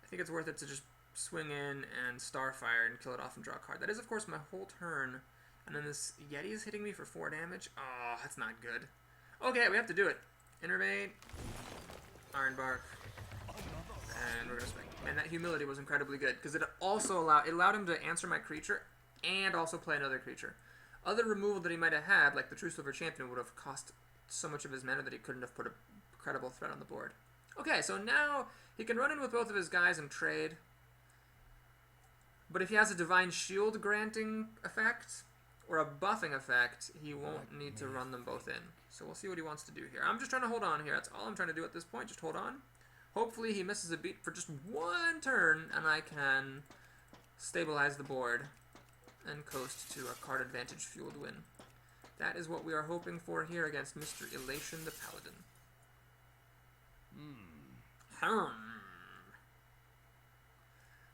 I think it's worth it to just swing in and Starfire and kill it off and draw a card. That is, of course, my whole turn. And then this Yeti is hitting me for 4 damage. Oh, that's not good. Okay, we have to do it. Innervate, Ironbark, and we're going to swing. Man, that Humility was incredibly good, because it also allowed him to answer my creature and also play another creature. Other removal that he might have had, like the True Silver Champion, would have cost so much of his mana that he couldn't have put a credible threat on the board. Okay, so now he can run in with both of his guys and trade. But if he has a Divine Shield granting effect or a buffing effect, he won't need to run them both in. So we'll see what he wants to do here. I'm just trying to hold on here. That's all I'm trying to do at this point. Just hold on. Hopefully he misses a beat for just 1 turn, and I can stabilize the board and coast to a card advantage fueled win. That is what we are hoping for here against Mr. Elation the Paladin.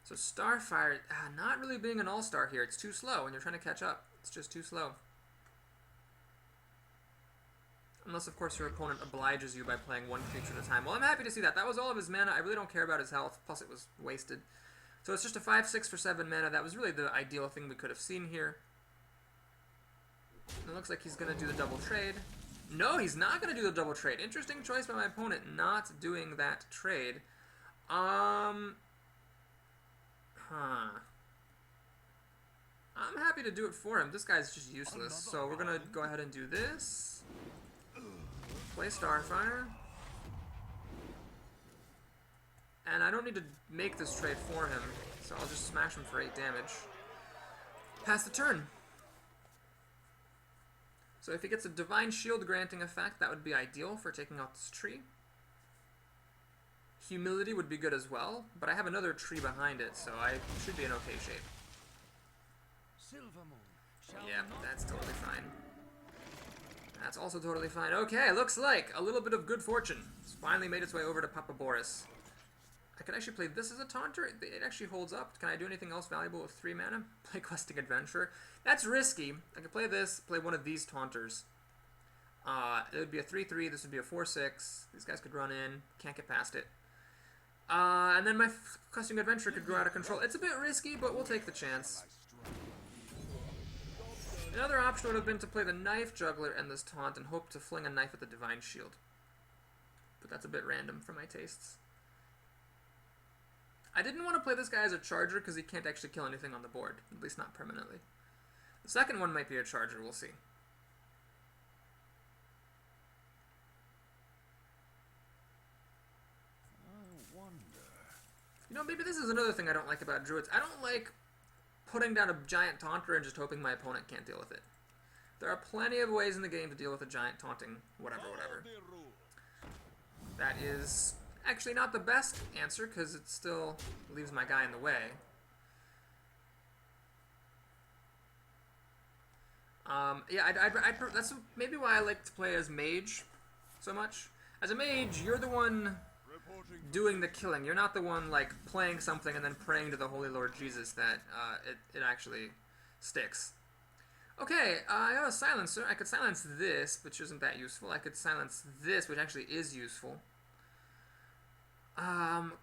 So Starfire, not really being an all-star here. It's too slow when you're trying to catch up. It's just too slow. Unless, of course, your opponent obliges you by playing 1 creature at a time. Well, I'm happy to see that. That was all of his mana. I really don't care about his health. Plus, it was wasted. So it's just a 5/6 for 7 mana. That was really the ideal thing we could have seen here. It looks like he's going to do the double trade. No, he's not going to do the double trade. Interesting choice by my opponent not doing that trade. I'm happy to do it for him. This guy's just useless. So we're going to go ahead and do this. Play Starfire. And I don't need to make this trade for him, so I'll just smash him for 8 damage. Pass the turn. So if he gets a Divine Shield granting effect, that would be ideal for taking out this tree. Humility would be good as well, but I have another tree behind it, so I should be in okay shape. Yeah, that's totally fine. That's also totally fine. Okay, looks like a little bit of good fortune. It's finally made its way over to Papa Boris. I could actually play this as a taunter. It actually holds up. Can I do anything else valuable with 3 mana? Play Questing Adventurer. That's risky. I could play this, play one of these taunters. It would be a 3/3. This would be a 4/6. These guys could run in. Can't get past it. And then my Questing Adventurer could grow out of control. It's a bit risky, but we'll take the chance. Another option would have been to play the Knife Juggler and this taunt and hope to fling a knife at the Divine Shield. But that's a bit random for my tastes. I didn't want to play this guy as a charger because he can't actually kill anything on the board, at least not permanently. The second one might be a charger, we'll see. I wonder. You know, maybe this is another thing I don't like about Druids. I don't like putting down a giant taunter and just hoping my opponent can't deal with it. There are plenty of ways in the game to deal with a giant taunting whatever. That is actually not the best answer because it still leaves my guy in the way. Yeah, that's maybe why I like to play as mage so much. As a mage, you're the one doing the killing. You're not the one like playing something and then praying to the Holy Lord Jesus that it actually sticks. Okay, I have a silencer. I could silence this, which isn't that useful. I could silence this, which actually is useful.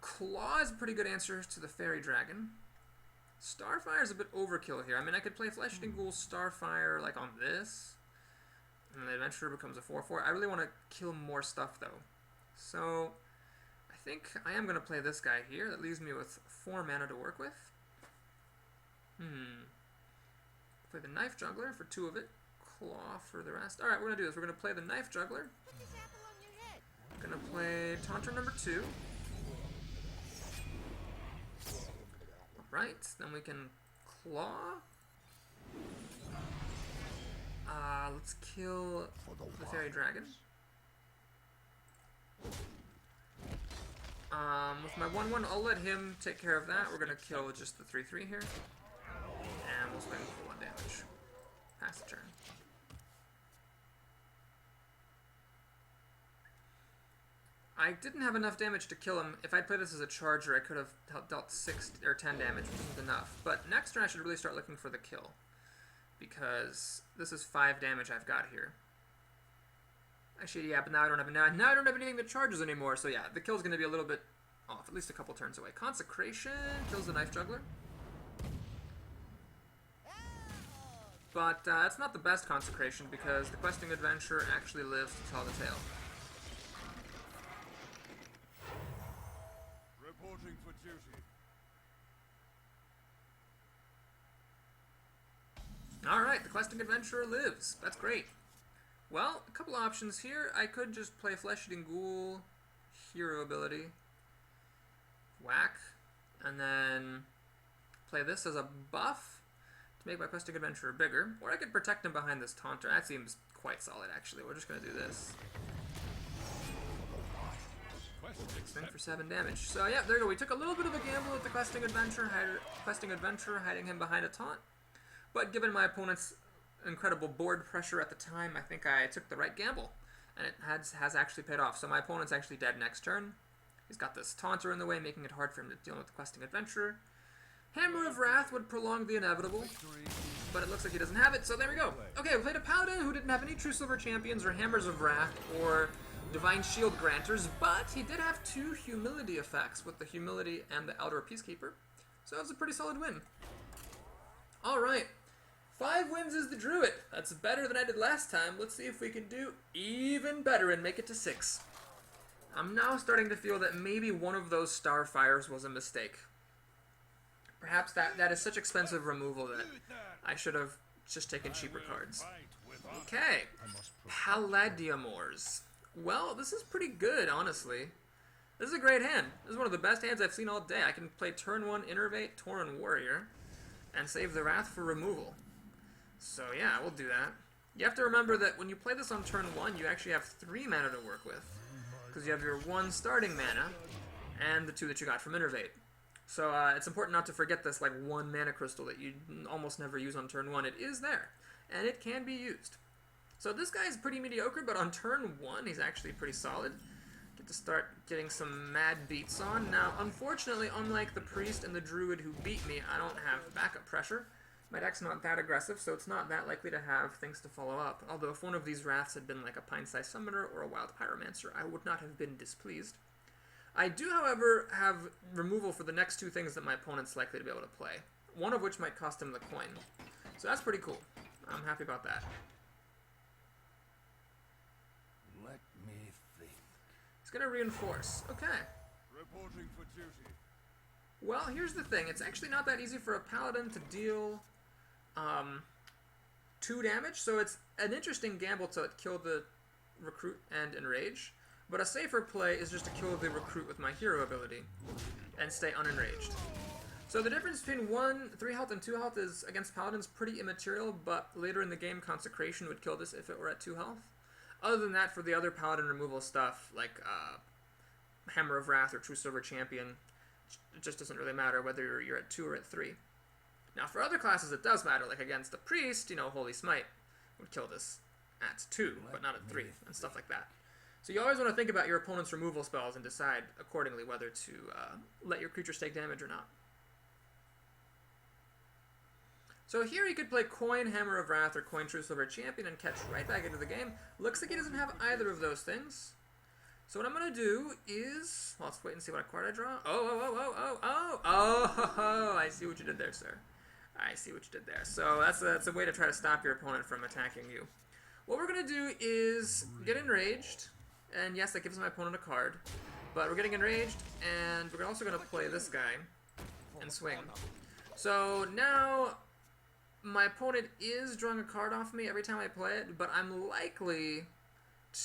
Claw is a pretty good answer to the Fairy Dragon. Starfire is a bit overkill here. I mean, I could play Flesh and Ghoul Starfire like on this, and the Adventurer becomes a 4/4. I really want to kill more stuff though, so I think I am going to play this guy here. That leaves me with 4 mana to work with. Play the Knife Juggler for 2 of it. Claw for the rest. Alright, we're going to do this. We're going to play the Knife Juggler. Going to play Taunter number 2. Alright, then we can Claw. Let's kill the Fairy Dragon. With my 1/1, I'll let him take care of that. We're going to kill just the 3/3 here. And we'll swing for 1 damage. Pass the turn. I didn't have enough damage to kill him. If I'd played this as a charger, I could have dealt 6 or 10 damage, which isn't enough. But next turn I should really start looking for the kill, because this is 5 damage I've got here. Actually, yeah, but now I don't have anything that charges anymore. So yeah, the kill's going to be a little bit off, at least a couple turns away. Consecration kills the Knife Juggler. But it's not the best Consecration because the Questing Adventurer actually lives to tell the tale. Reporting for duty. Alright, the Questing Adventurer lives. That's great. Well, a couple options here. I could just play Flesh-Eating Ghoul, hero ability, whack, and then play this as a buff to make my Questing Adventurer bigger. Or I could protect him behind this Taunter. That seems quite solid, actually. We're just going to do this. Swing for 7 damage. So yeah, there you go. We took a little bit of a gamble with the Questing Adventurer, hiding him behind a taunt. But given my opponent's incredible board pressure at the time, I think I took the right gamble. And it has actually paid off. So my opponent's actually dead next turn. He's got this Taunter in the way, making it hard for him to deal with the Questing Adventurer. Hammer of Wrath would prolong the inevitable, but it looks like he doesn't have it, so there we go. Okay, we played a Paladin who didn't have any True Silver Champions or Hammers of Wrath or Divine Shield Granters, but he did have 2 Humility effects with the Humility and the Elder Peacekeeper, so that was a pretty solid win. Alright, 5 wins is the Druid. That's better than I did last time. Let's see if we can do even better and make it to 6. I'm now starting to feel that maybe one of those Starfires was a mistake. Perhaps that is such expensive removal that I should have just taken cheaper cards. Okay, Palladiumors. Well, this is pretty good, honestly. This is a great hand. This is one of the best hands I've seen all day. I can play turn 1 Innervate, Tauren Warrior, and save the Wrath for removal. So yeah, we'll do that. You have to remember that when you play this on turn 1, you actually have 3 mana to work with, because you have your 1 starting mana and the 2 that you got from Innervate. So it's important not to forget this like 1 mana crystal that you almost never use on turn 1. It is there, and it can be used. So this guy is pretty mediocre, but on turn 1 he's actually pretty solid. Get to start getting some mad beats on. Now, unfortunately, unlike the Priest and the Druid who beat me, I don't have backup pressure. My deck's not that aggressive, so it's not that likely to have things to follow up. Although if one of these Wraths had been like a Pine-Sized Summoner or a Wild Pyromancer, I would not have been displeased. I do, however, have removal for the next two things that my opponent's likely to be able to play. One of which might cost him the coin. So that's pretty cool. I'm happy about that. Let me think. He's going to reinforce. Okay. Reporting for duty. Well, here's the thing. It's actually not that easy for a Paladin to deal 2 damage. So it's an interesting gamble to kill the Recruit and Enrage. But a safer play is just to kill the Recruit with my hero ability and stay unenraged. So the difference between 3 health and 2 health is against Paladins pretty immaterial, but later in the game Consecration would kill this if it were at 2 health. Other than that, for the other Paladin removal stuff, like Hammer of Wrath or True Silver Champion, it just doesn't really matter whether you're at 2 or at 3. Now for other classes it does matter, like against the Priest, you know, Holy Smite would kill this at 2, but not at 3, and stuff like that. So you always want to think about your opponent's removal spells and decide accordingly whether to let your creatures take damage or not. So here he could play Coin Hammer of Wrath or Coin True Silver Champion and catch right back into the game. Looks like he doesn't have either of those things. So what I'm going to do is... Well, let's wait and see what card I draw. Oh, I see what you did there, sir. I see what you did there. So that's a way to try to stop your opponent from attacking you. What we're going to do is get enraged. And yes, that gives my opponent a card. But we're getting enraged, and we're also going to play this guy and swing. So now my opponent is drawing a card off me every time I play it, but I'm likely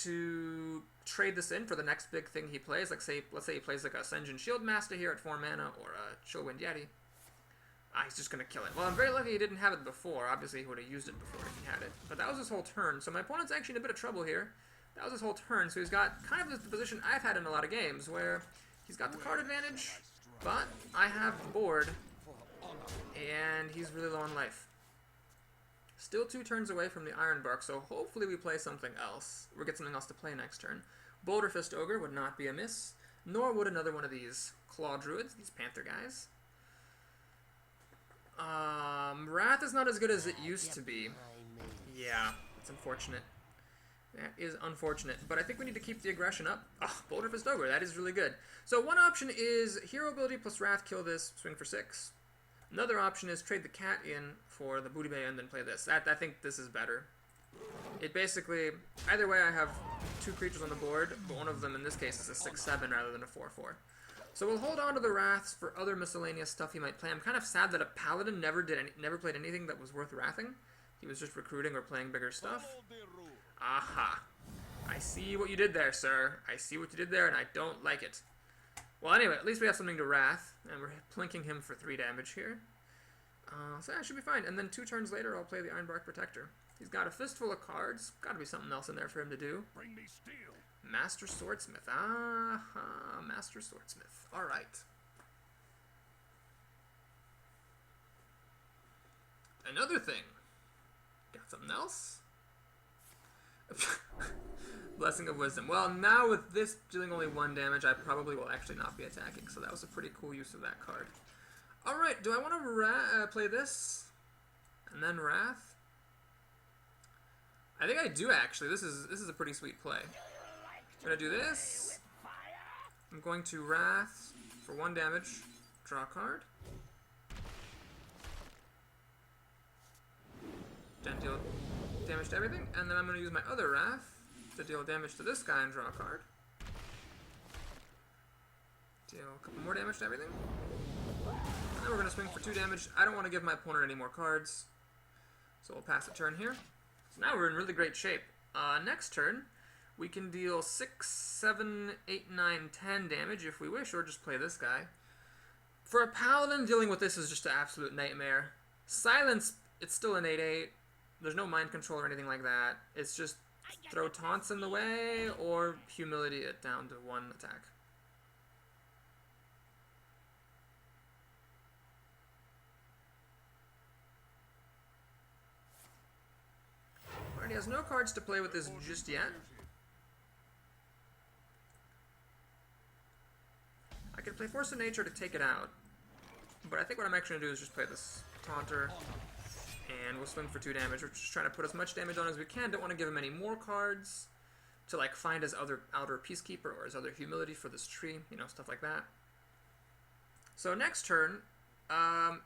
to trade this in for the next big thing he plays. Like let's say he plays like a Sen'jin Shieldmaster here at 4 mana, or a Chillwind Yeti. He's just going to kill it. Well, I'm very lucky he didn't have it before. Obviously, he would have used it before if he had it. But that was his whole turn, so my opponent's actually in a bit of trouble here. That was his whole turn, so he's got kind of the position I've had in a lot of games, where he's got the card advantage, but I have the board, and he's really low on life. Still 2 turns away from the Ironbark, so hopefully we play something else, or get something else to play next turn. Boulder Fist Ogre would not be amiss, nor would another one of these Claw Druids, these Panther guys. Wrath is not as good as it used to be. Yeah, it's unfortunate. That is unfortunate, but I think we need to keep the aggression up. Boulder Fist Ogre, that is really good. So one option is hero ability plus Wrath, kill this, swing for 6. Another option is trade the cat in for the Booty Bay and then play this. I think this is better. It basically, either way I have 2 creatures on the board, but one of them in this case is a 6/7 rather than a 4/4. So we'll hold on to the Wraths for other miscellaneous stuff he might play. I'm kind of sad that a Paladin never played anything that was worth wrathing. He was just recruiting or playing bigger stuff. Aha. I see what you did there, sir. I see what you did there, and I don't like it. Well, anyway, at least we have something to wrath, and we're plinking him for 3 damage here. So that should be fine. And then 2 turns later, I'll play the Ironbark Protector. He's got a fistful of cards. Got to be something else in there for him to do. Bring me steel. Master Swordsmith. Aha, Master Swordsmith. All right. Another thing. Got something else? Blessing of Wisdom. Well, now with this dealing only 1 damage, I probably will actually not be attacking, so that was a pretty cool use of that card. Alright, do I want to play this? And then Wrath? I think I do, actually. This is a pretty sweet play. I'm going to do this. I'm going to Wrath for 1 damage. Draw a card. Then deal damage to everything, and then I'm going to use my other Wrath to deal damage to this guy and draw a card. Deal a couple more damage to everything. And then we're going to swing for 2 damage. I don't want to give my opponent any more cards, so we'll pass a turn here. So now we're in really great shape. Next turn, we can deal 6, 7, 8, 9, 10 damage if we wish, or just play this guy. For a Paladin, dealing with this is just an absolute nightmare. Silence, it's still an 8/8. There's no mind control or anything like that. It's just throw taunts in the way or humility it down to 1 attack. Alright, he has no cards to play with this just yet. I could play Force of Nature to take it out, but I think what I'm actually going to do is just play this Taunter, and we'll swing for 2 damage. We're just trying to put as much damage on as we can. Don't want to give him any more cards to like find his other outer Peacekeeper or his other Humility for this tree, you know, stuff like that. So next turn,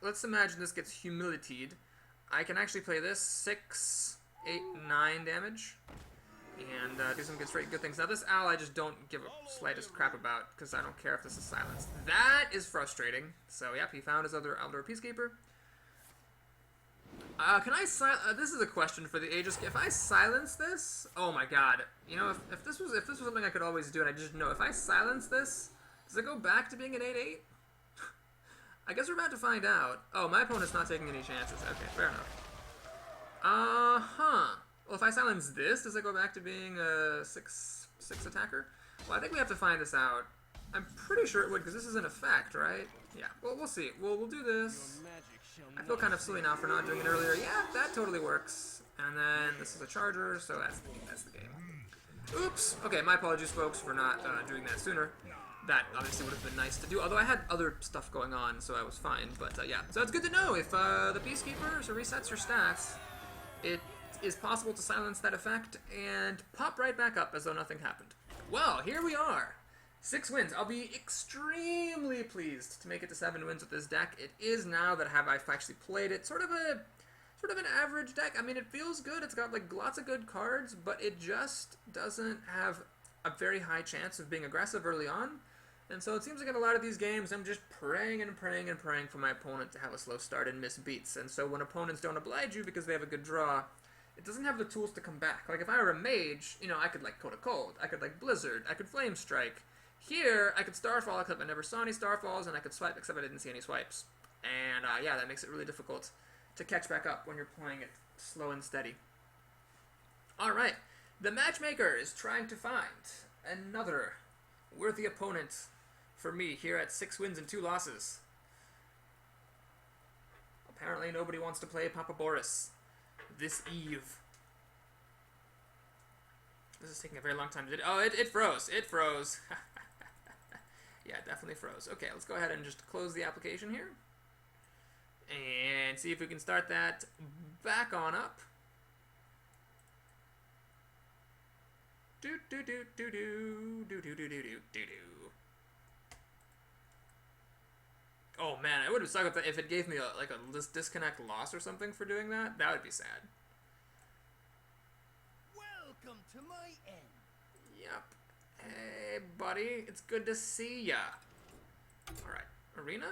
let's imagine this gets Humilitied. I can actually play this 6, 8, 9 damage, and do some good things. Now this owl I just don't give a slightest crap about, because I don't care if this is silenced. That is frustrating. So yep, he found his other outer Peacekeeper. Can I this is a question for the ages. If I silence this, oh my god. You know, if this was something I could always do and I just know, if I silence this, does it go back to being an 8/8? I guess we're about to find out. Oh, my opponent's not taking any chances. Okay, fair enough. Well, if I silence this, does it go back to being a 6 attacker? Well, I think we have to find this out. I'm pretty sure it would, because this is an effect, right? Yeah, well, we'll see. We'll do this. I feel kind of silly now for not doing it earlier. Yeah, that totally works. And then this is a charger, so that's the game. Oops! Okay, my apologies, folks, for not doing that sooner. That obviously would have been nice to do, although I had other stuff going on, so I was fine. But yeah, so it's good to know if the Peacekeeper resets your stats, it is possible to silence that effect and pop right back up as though nothing happened. Well, here we are. 6 wins. I'll be extremely pleased to make it to 7 wins with this deck. It is, now that I've actually played it, sort of an average deck. I mean, it feels good. It's got like lots of good cards, but it just doesn't have a very high chance of being aggressive early on. And so it seems like in a lot of these games, I'm just praying and praying and praying for my opponent to have a slow start and miss beats. And so when opponents don't oblige you because they have a good draw, it doesn't have the tools to come back. Like if I were a mage, you know, I could like Coat of Cold, I could like Blizzard, I could Flame Strike. Here, I could Starfall, except I never saw any Starfalls, and I could swipe, except I didn't see any swipes. And yeah, that makes it really difficult to catch back up when you're playing it slow and steady. Alright, the matchmaker is trying to find another worthy opponent for me here at 6 wins and 2 losses. Apparently nobody wants to play Papa Boris this eve. This is taking a very long time to do. Oh, it froze. It froze. Yeah, it definitely froze. Okay, let's go ahead and just close the application here. And see if we can start that back on up. Do do do do do do do do do do do. Oh man, it would have sucked if it gave me a disconnect loss or something for doing that. That would be sad. Welcome to my end. Yep. Hey, buddy. It's good to see ya. Alright. Arena?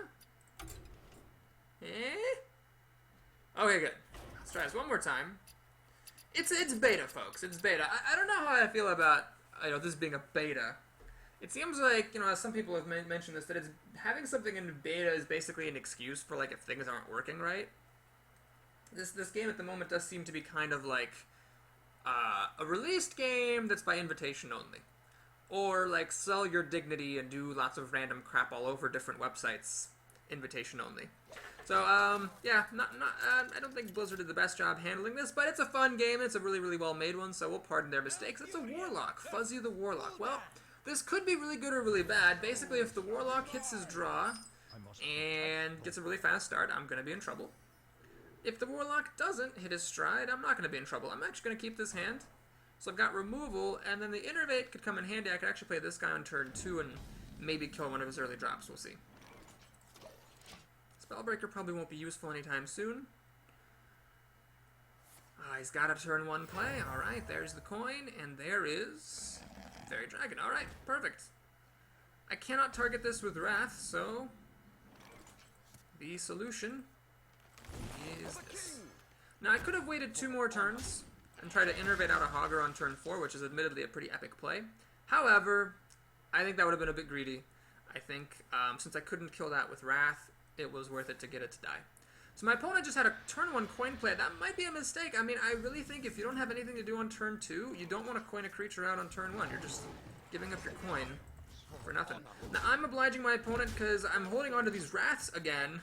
Okay, good. Let's try this one more time. It's beta, folks. It's beta. I don't know how I feel about, this being a beta. It seems like, as some people have mentioned this, that it's having something in beta is basically an excuse for, if things aren't working right. This game at the moment does seem to be kind of like a released game that's by invitation only. Or, sell your dignity and do lots of random crap all over different websites, invitation only. So, yeah, I don't think Blizzard did the best job handling this, but it's a fun game, it's a really, really well-made one, so we'll pardon their mistakes. It's a Warlock, Fuzzy the Warlock. Well, this could be really good or really bad. Basically, if the Warlock hits his draw and gets a really fast start, I'm going to be in trouble. If the Warlock doesn't hit his stride, I'm not going to be in trouble. I'm actually going to keep this hand. So I've got removal, and then the Innervate could come in handy. I could actually play this guy on turn 2 and maybe kill one of his early drops. We'll see. Spellbreaker probably won't be useful anytime soon. He's got a turn 1 play. Alright, there's the coin, and there is Fairy Dragon. Alright, perfect. I cannot target this with Wrath, so the solution is this. Now, I could have waited 2 more turns and try to Innervate out a Hogger on turn 4, which is admittedly a pretty epic play. However, I think that would have been a bit greedy. I think, since I couldn't kill that with Wrath, it was worth it to get it to die. So my opponent just had a turn 1 coin play. That might be a mistake. I mean, I really think if you don't have anything to do on turn 2, you don't want to coin a creature out on turn 1. You're just giving up your coin for nothing. Now, I'm obliging my opponent because I'm holding on to these Wraths again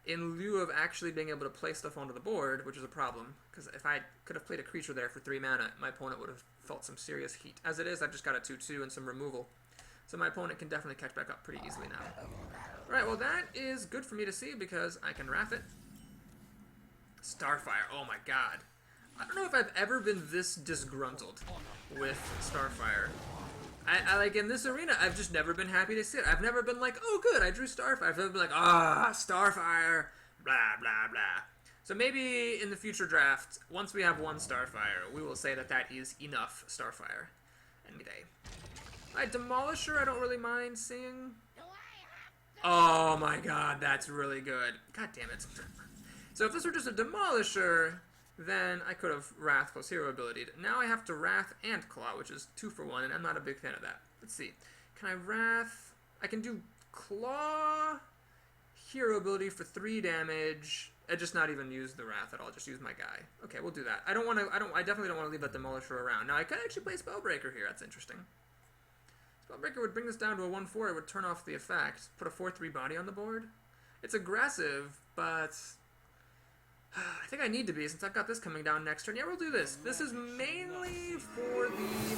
in lieu of actually being able to play stuff onto the board, which is a problem. Because if I could have played a creature there for 3 mana, my opponent would have felt some serious heat. As it is, I've just got a 2/2 and some removal. So my opponent can definitely catch back up pretty easily now. Alright, well that is good for me to see because I can Wrath it. Starfire, oh my god. I don't know if I've ever been this disgruntled with Starfire. I like, in this arena, I've just never been happy to see it. I've never been like, oh good, I drew Starfire. I've never been like, Starfire, blah, blah, blah. So maybe in the future draft, once we have one Starfire, we will say that that is enough Starfire. Any day. Alright, Demolisher I don't really mind seeing. Oh my god, that's really good. God damn it. So if this were just a Demolisher, then I could have Wrath plus Hero ability. Now I have to Wrath and Claw, which is 2 for 1, and I'm not a big fan of that. Let's see. Can I Wrath? I can do Claw, Hero ability for 3 damage. I just not even use the Wrath at all. Just use my guy. Okay, we'll do that. I definitely don't want to leave that Demolisher around. Now I could actually play Spellbreaker here. That's interesting. Spellbreaker would bring this down to a 1/4. It would turn off the effect. Put a 4/3 body on the board. It's aggressive, but I think I need to be since I've got this coming down next turn. Yeah, we'll do this. This is mainly for the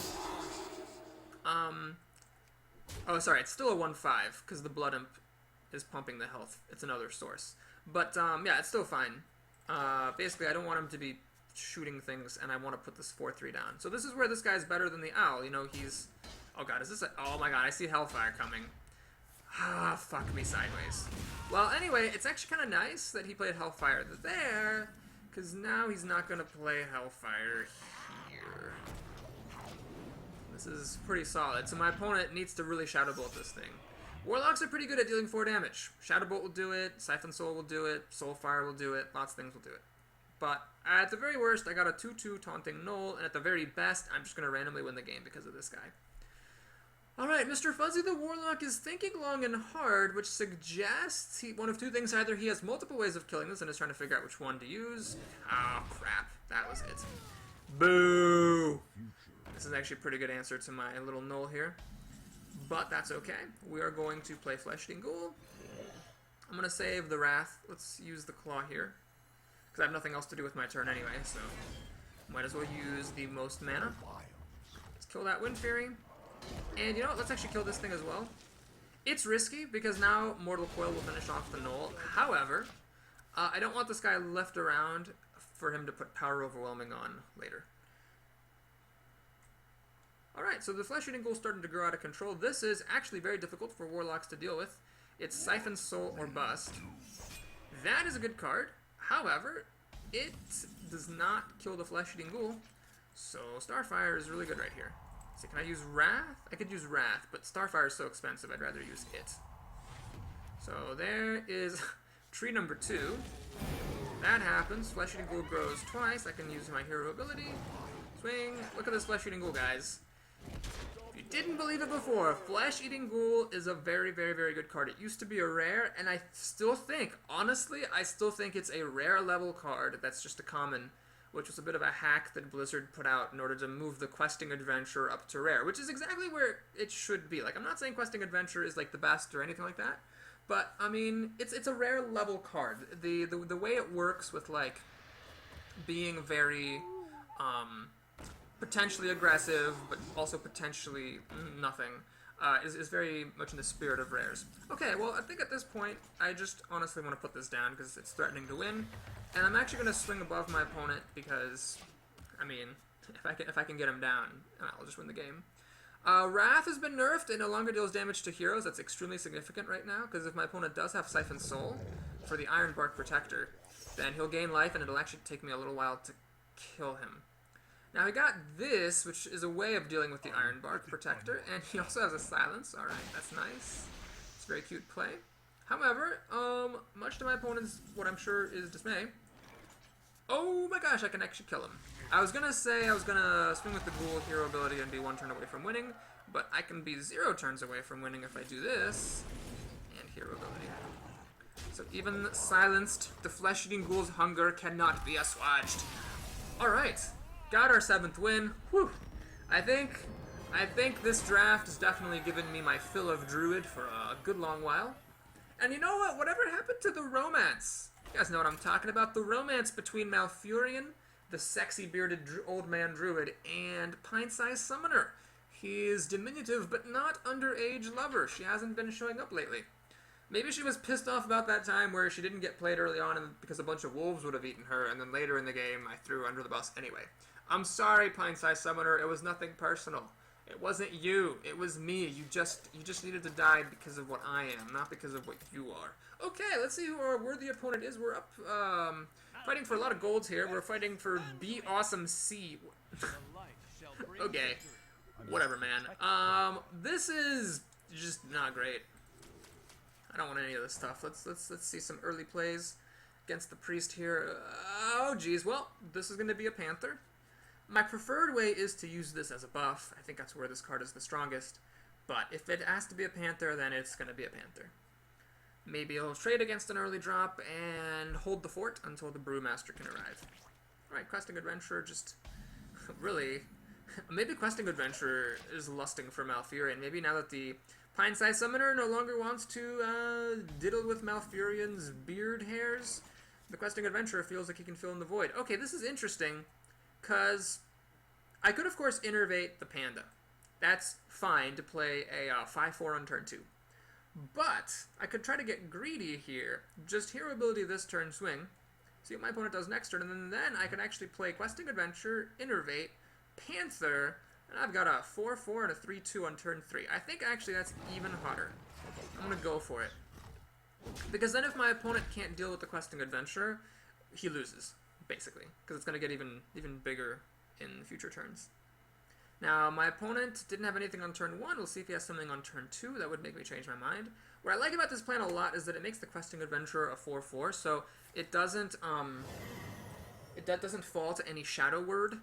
oh, sorry, it's still a 1/5 because the Blood Imp is pumping the health. It's another source. But, yeah, it's still fine. Basically, I don't want him to be shooting things, and I want to put this 4/3 down. So this is where this guy's better than the Owl. You know, he's... Oh, God, is this a... Oh, my God, I see Hellfire coming. Ah, fuck me sideways. Well, anyway, it's actually kind of nice that he played Hellfire there, because now he's not going to play Hellfire here. This is pretty solid. So my opponent needs to really Shadow Bolt this thing. Warlocks are pretty good at dealing 4 damage. Shadow Bolt will do it, Siphon Soul will do it, Soulfire will do it, lots of things will do it. But at the very worst, I got a 2/2 Taunting Null, and at the very best, I'm just going to randomly win the game because of this guy. Alright, Mr. Fuzzy the Warlock is thinking long and hard, which suggests one of 2 things. Either he has multiple ways of killing this and is trying to figure out which one to use. Oh, crap. That was it. Boo! This is actually a pretty good answer to my little Null here. But that's okay. We are going to play Flesh-Eating Ghoul. I'm going to save the Wrath. Let's use the Claw here. Because I have nothing else to do with my turn anyway, so might as well use the most mana. Let's kill that Wind Fury. And you know what? Let's actually kill this thing as well. It's risky because now Mortal Coil will finish off the Null. However, I don't want this guy left around for him to put Power Overwhelming on later. Alright, so the Flesh-Eating Ghoul is starting to grow out of control. This is actually very difficult for Warlocks to deal with. It's Siphon Soul or Bust. That is a good card. However, it does not kill the Flesh-Eating Ghoul, so Starfire is really good right here. So can I use Wrath? I could use Wrath, but Starfire is so expensive, I'd rather use it. So there is tree number 2. That happens. Flesh-Eating Ghoul grows twice. I can use my hero ability. Swing. Look at this Flesh-Eating Ghoul, guys. If you didn't believe it before, Flesh-Eating Ghoul is a very, very, very good card. It used to be a rare, and I still think, honestly, I still think it's a rare level card that's just a common, which was a bit of a hack that Blizzard put out in order to move the Questing Adventure up to rare, which is exactly where it should be. Like, I'm not saying Questing Adventure is, like, the best or anything like that, but, I mean, it's a rare level card. The way it works with, like, being very, potentially aggressive, but also potentially nothing, is very much in the spirit of rares. Okay, well, I think at this point, I just honestly want to put this down because it's threatening to win, and I'm actually going to swing above my opponent because, I mean, if I can get him down, I'll just win the game. Wrath has been nerfed and no longer deals damage to heroes. That's extremely significant right now, because if my opponent does have Siphon Soul for the Ironbark Protector, then he'll gain life, and it'll actually take me a little while to kill him. Now, he got this, which is a way of dealing with the Ironbark Protector, and he also has a Silence. Alright, that's nice. It's a very cute play. However, much to my opponent's, what I'm sure is dismay, oh my gosh, I can actually kill him. I was gonna say I was gonna swing with the Ghoul hero ability and be 1 turn away from winning, but I can be 0 turns away from winning if I do this, and hero ability. So even silenced, the Flesh-Eating Ghoul's hunger cannot be assuaged. Alright. Got our 7th win. Whew. I think this draft has definitely given me my fill of Druid for a good long while. And you know what? Whatever happened to the romance? You guys know what I'm talking about. The romance between Malfurion, the sexy bearded old man Druid, and Pint-Sized Summoner. his diminutive but not underage lover. She hasn't been showing up lately. Maybe she was pissed off about that time where she didn't get played early on because a bunch of wolves would have eaten her, and then later in the game I threw her under the bus anyway. I'm sorry, Pine-Sized Summoner, it was nothing personal. It wasn't you, it was me. You just needed to die because of what I am, not because of what you are. Okay, let's see who our worthy opponent is. We're up, fighting for a lot of golds here. We're fighting for Be Awesome C. Okay, whatever, man. This is just not great. I don't want any of this stuff. Let's see some early plays against the priest here. Oh, geez. Well, this is going to be a panther. My preferred way is to use this as a buff. I think that's where this card is the strongest. But if it has to be a panther, then it's going to be a panther. Maybe I'll trade against an early drop and hold the fort until the brewmaster can arrive. Alright, Questing Adventurer just really... Maybe Questing Adventurer is lusting for Malfurion. Maybe now that the Pine-Sized Summoner no longer wants to diddle with Malfurion's beard hairs, the Questing Adventurer feels like he can fill in the void. Okay, this is interesting, because I could, of course, innervate the Panda. That's fine to play a 5-4 on turn 2. But I could try to get greedy here. Just hero ability this turn, swing, see what my opponent does next turn, and then I can actually play Questing Adventure, innervate, Panther, and I've got a 4-4 and a 3-2 on turn 3. I think actually that's even hotter. I'm going to go for it. Because then if my opponent can't deal with the Questing Adventure, he loses, basically. Because it's going to get even bigger in future turns. Now, my opponent didn't have anything on turn 1. We'll see if he has something on turn 2. That would make me change my mind. What I like about this plan a lot is that it makes the Questing Adventurer a 4-4, so it doesn't fall to any Shadow Word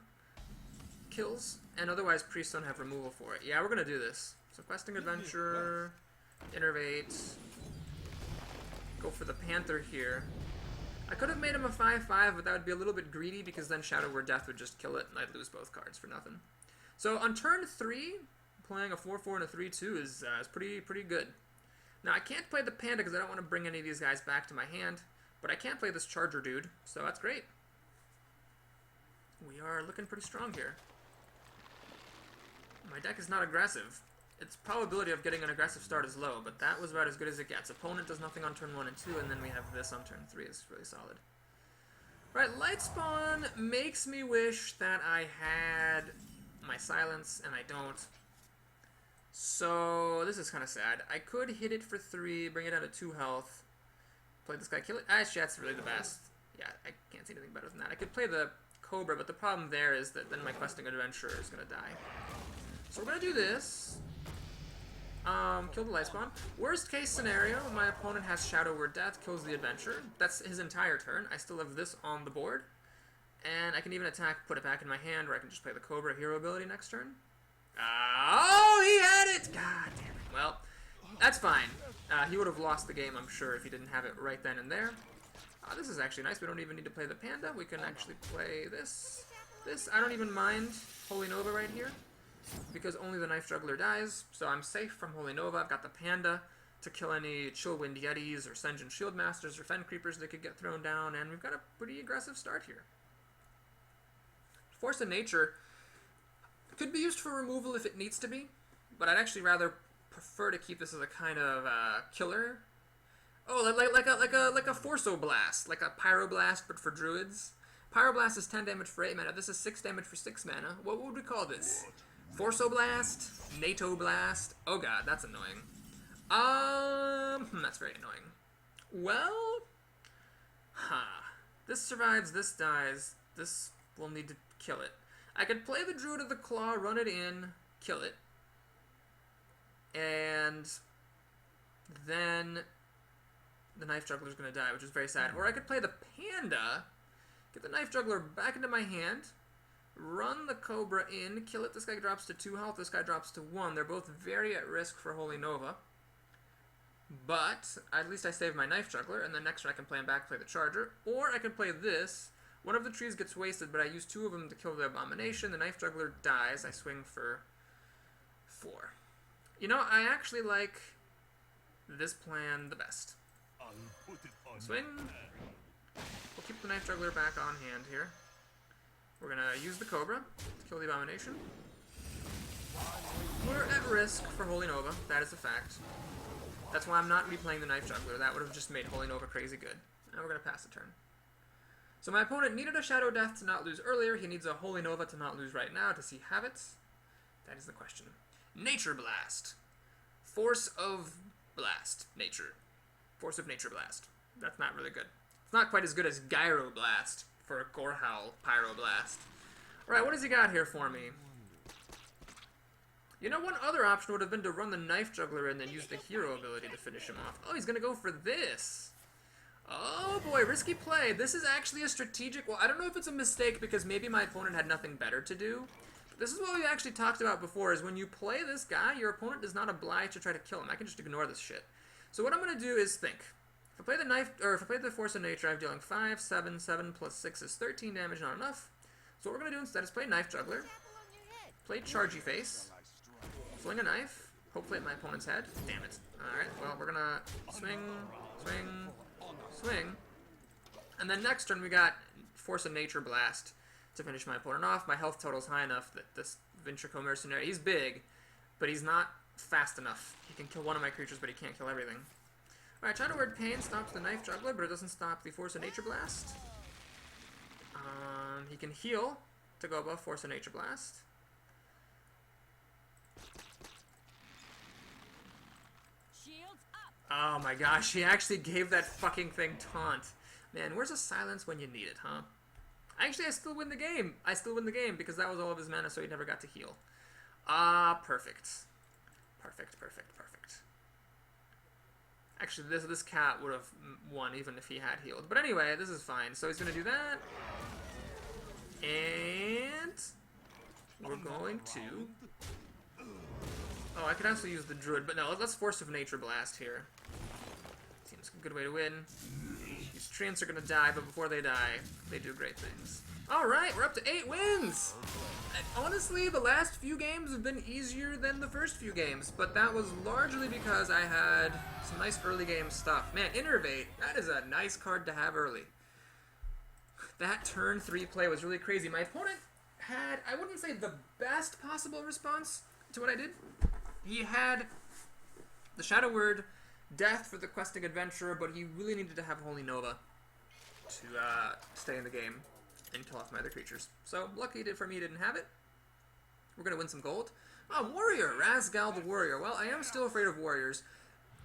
kills, and otherwise priests don't have removal for it. Yeah, we're gonna do this. So Questing Adventure, innervate, go for the Panther here. I could have made him a 5-5, but that would be a little bit greedy because then Shadow Word Death would just kill it and I'd lose both cards for nothing. So on turn 3, playing a 4-4 and a 3-2 is pretty good. Now I can't play the Panda because I don't want to bring any of these guys back to my hand, but I can play this Charger dude, so that's great. We are looking pretty strong here. My deck is not aggressive. Its probability of getting an aggressive start is low, but that was about as good as it gets. Opponent does nothing on turn 1 and 2, and then we have this on turn 3. It's really solid. Right, Lightspawn makes me wish that I had my silence, and I don't. So this is kind of sad. I could hit it for 3, bring it down to 2 health, play this guy, kill it. Actually, that's really the best. Yeah, I can't see anything better than that. I could play the Cobra, but the problem there is that then my Questing Adventurer is going to die. So we're going to do this. Kill the Lightspawn. Worst case scenario, my opponent has Shadow Word Death, kills the Adventurer. That's his entire turn. I still have this on the board. And I can even attack, put it back in my hand, or I can just play the Cobra hero ability next turn. Oh, he had it! God damn it. Well, that's fine. He would have lost the game, I'm sure, if he didn't have it right then and there. This is actually nice. We don't even need to play the Panda. We can actually play this. I don't even mind Holy Nova right here, because only the Knife Juggler dies, so I'm safe from Holy Nova. I've got the Panda to kill any Chillwind Yetis or Sen'jin Shieldmasters or Fen Creepers that could get thrown down, and we've got a pretty aggressive start here. Force of Nature could be used for removal if it needs to be, but I'd actually rather prefer to keep this as a kind of killer. Oh, like a Force-o-Blast, like a Pyroblast, but for Druids. Pyroblast is 10 damage for 8 mana. This is 6 damage for 6 mana. What would we call this? Force-o-Blast? NATO-Blast? Oh god, that's annoying. That's very annoying. Well, this survives, this dies. This will need to kill it. I could play the Druid of the Claw, run it in, kill it. And then the Knife Juggler is going to die, which is very sad. Or I could play the Panda, get the Knife Juggler back into my hand, run the Cobra in, kill it. This guy drops to 2 health, this guy drops to 1. They're both very at risk for Holy Nova. But at least I save my Knife Juggler, and then next turn I can play him back, play the Charger. Or I can play this. One of the trees gets wasted, but I use 2 of them to kill the Abomination. The Knife Juggler dies. I swing for 4. You know, I actually like this plan the best. Swing. We'll keep the Knife Juggler back on hand here. We're going to use the Cobra to kill the Abomination. risk for Holy Nova. That is a fact. That's why I'm not replaying the Knife Juggler. That would have just made Holy Nova crazy good. Now we're going to pass the turn. So my opponent needed a Shadow Death to not lose earlier. He needs a Holy Nova to not lose right now. Does he have it? That is the question. Nature Blast. Force of Blast. Nature. Force of Nature Blast. That's not really good. It's not quite as good as Gyro Blast for a Gorehowl Pyro Blast. Alright, what has he got here for me? You know, one other option would have been to run the Knife Juggler and then use the hero ability to finish him off. Oh, he's going to go for this. Oh boy, risky play. This is actually a strategic... Well, I don't know if it's a mistake because maybe my opponent had nothing better to do. But this is what we actually talked about before, is when you play this guy, your opponent is not obliged to try to kill him. I can just ignore this shit. So what I'm going to do is think. If I play the knife, or if I play the Force of Nature, I'm dealing 5, 7, 7 plus 6 is 13 damage, not enough. So what we're going to do instead is play Knife Juggler, play Chargy Face, fling a knife, hopefully at my opponent's head. Damn it. Alright, well, we're gonna swing, swing, swing. And then next turn we got Force of Nature Blast to finish my opponent off. My health total's high enough that this Ventrico Mercenary, he's big, but he's not fast enough. He can kill one of my creatures, but he can't kill everything. Alright, Shadow Word Pain stops the Knife Juggler, but it doesn't stop the Force of Nature Blast. He can heal to go above Force of Nature Blast. Oh my gosh, he actually gave that fucking thing taunt. Man, where's a silence when you need it, huh? Actually, I still win the game. I still win the game because that was all of his mana, so he never got to heal. Ah, perfect. Perfect, perfect, perfect. Actually, this cat would have won even if he had healed. But anyway, this is fine. So he's going to do that. And we're going to... Oh, I could also use the Druid, but no, let's Force of Nature Blast here. Seems a good way to win. These treants are going to die, but before they die, they do great things. Alright, we're up to 8 wins! And honestly, the last few games have been easier than the first few games, but that was largely because I had some nice early game stuff. Man, Innervate, that is a nice card to have early. That turn 3 play was really crazy. My opponent had, I wouldn't say the best possible response to what I did. He had the Shadow Word Death for the Questing Adventurer, but he really needed to have Holy Nova to stay in the game and kill off my other creatures. So, lucky for me, he didn't have it. We're going to win some gold. Oh, Warrior! Razgal the Warrior. Well, I am still afraid of Warriors.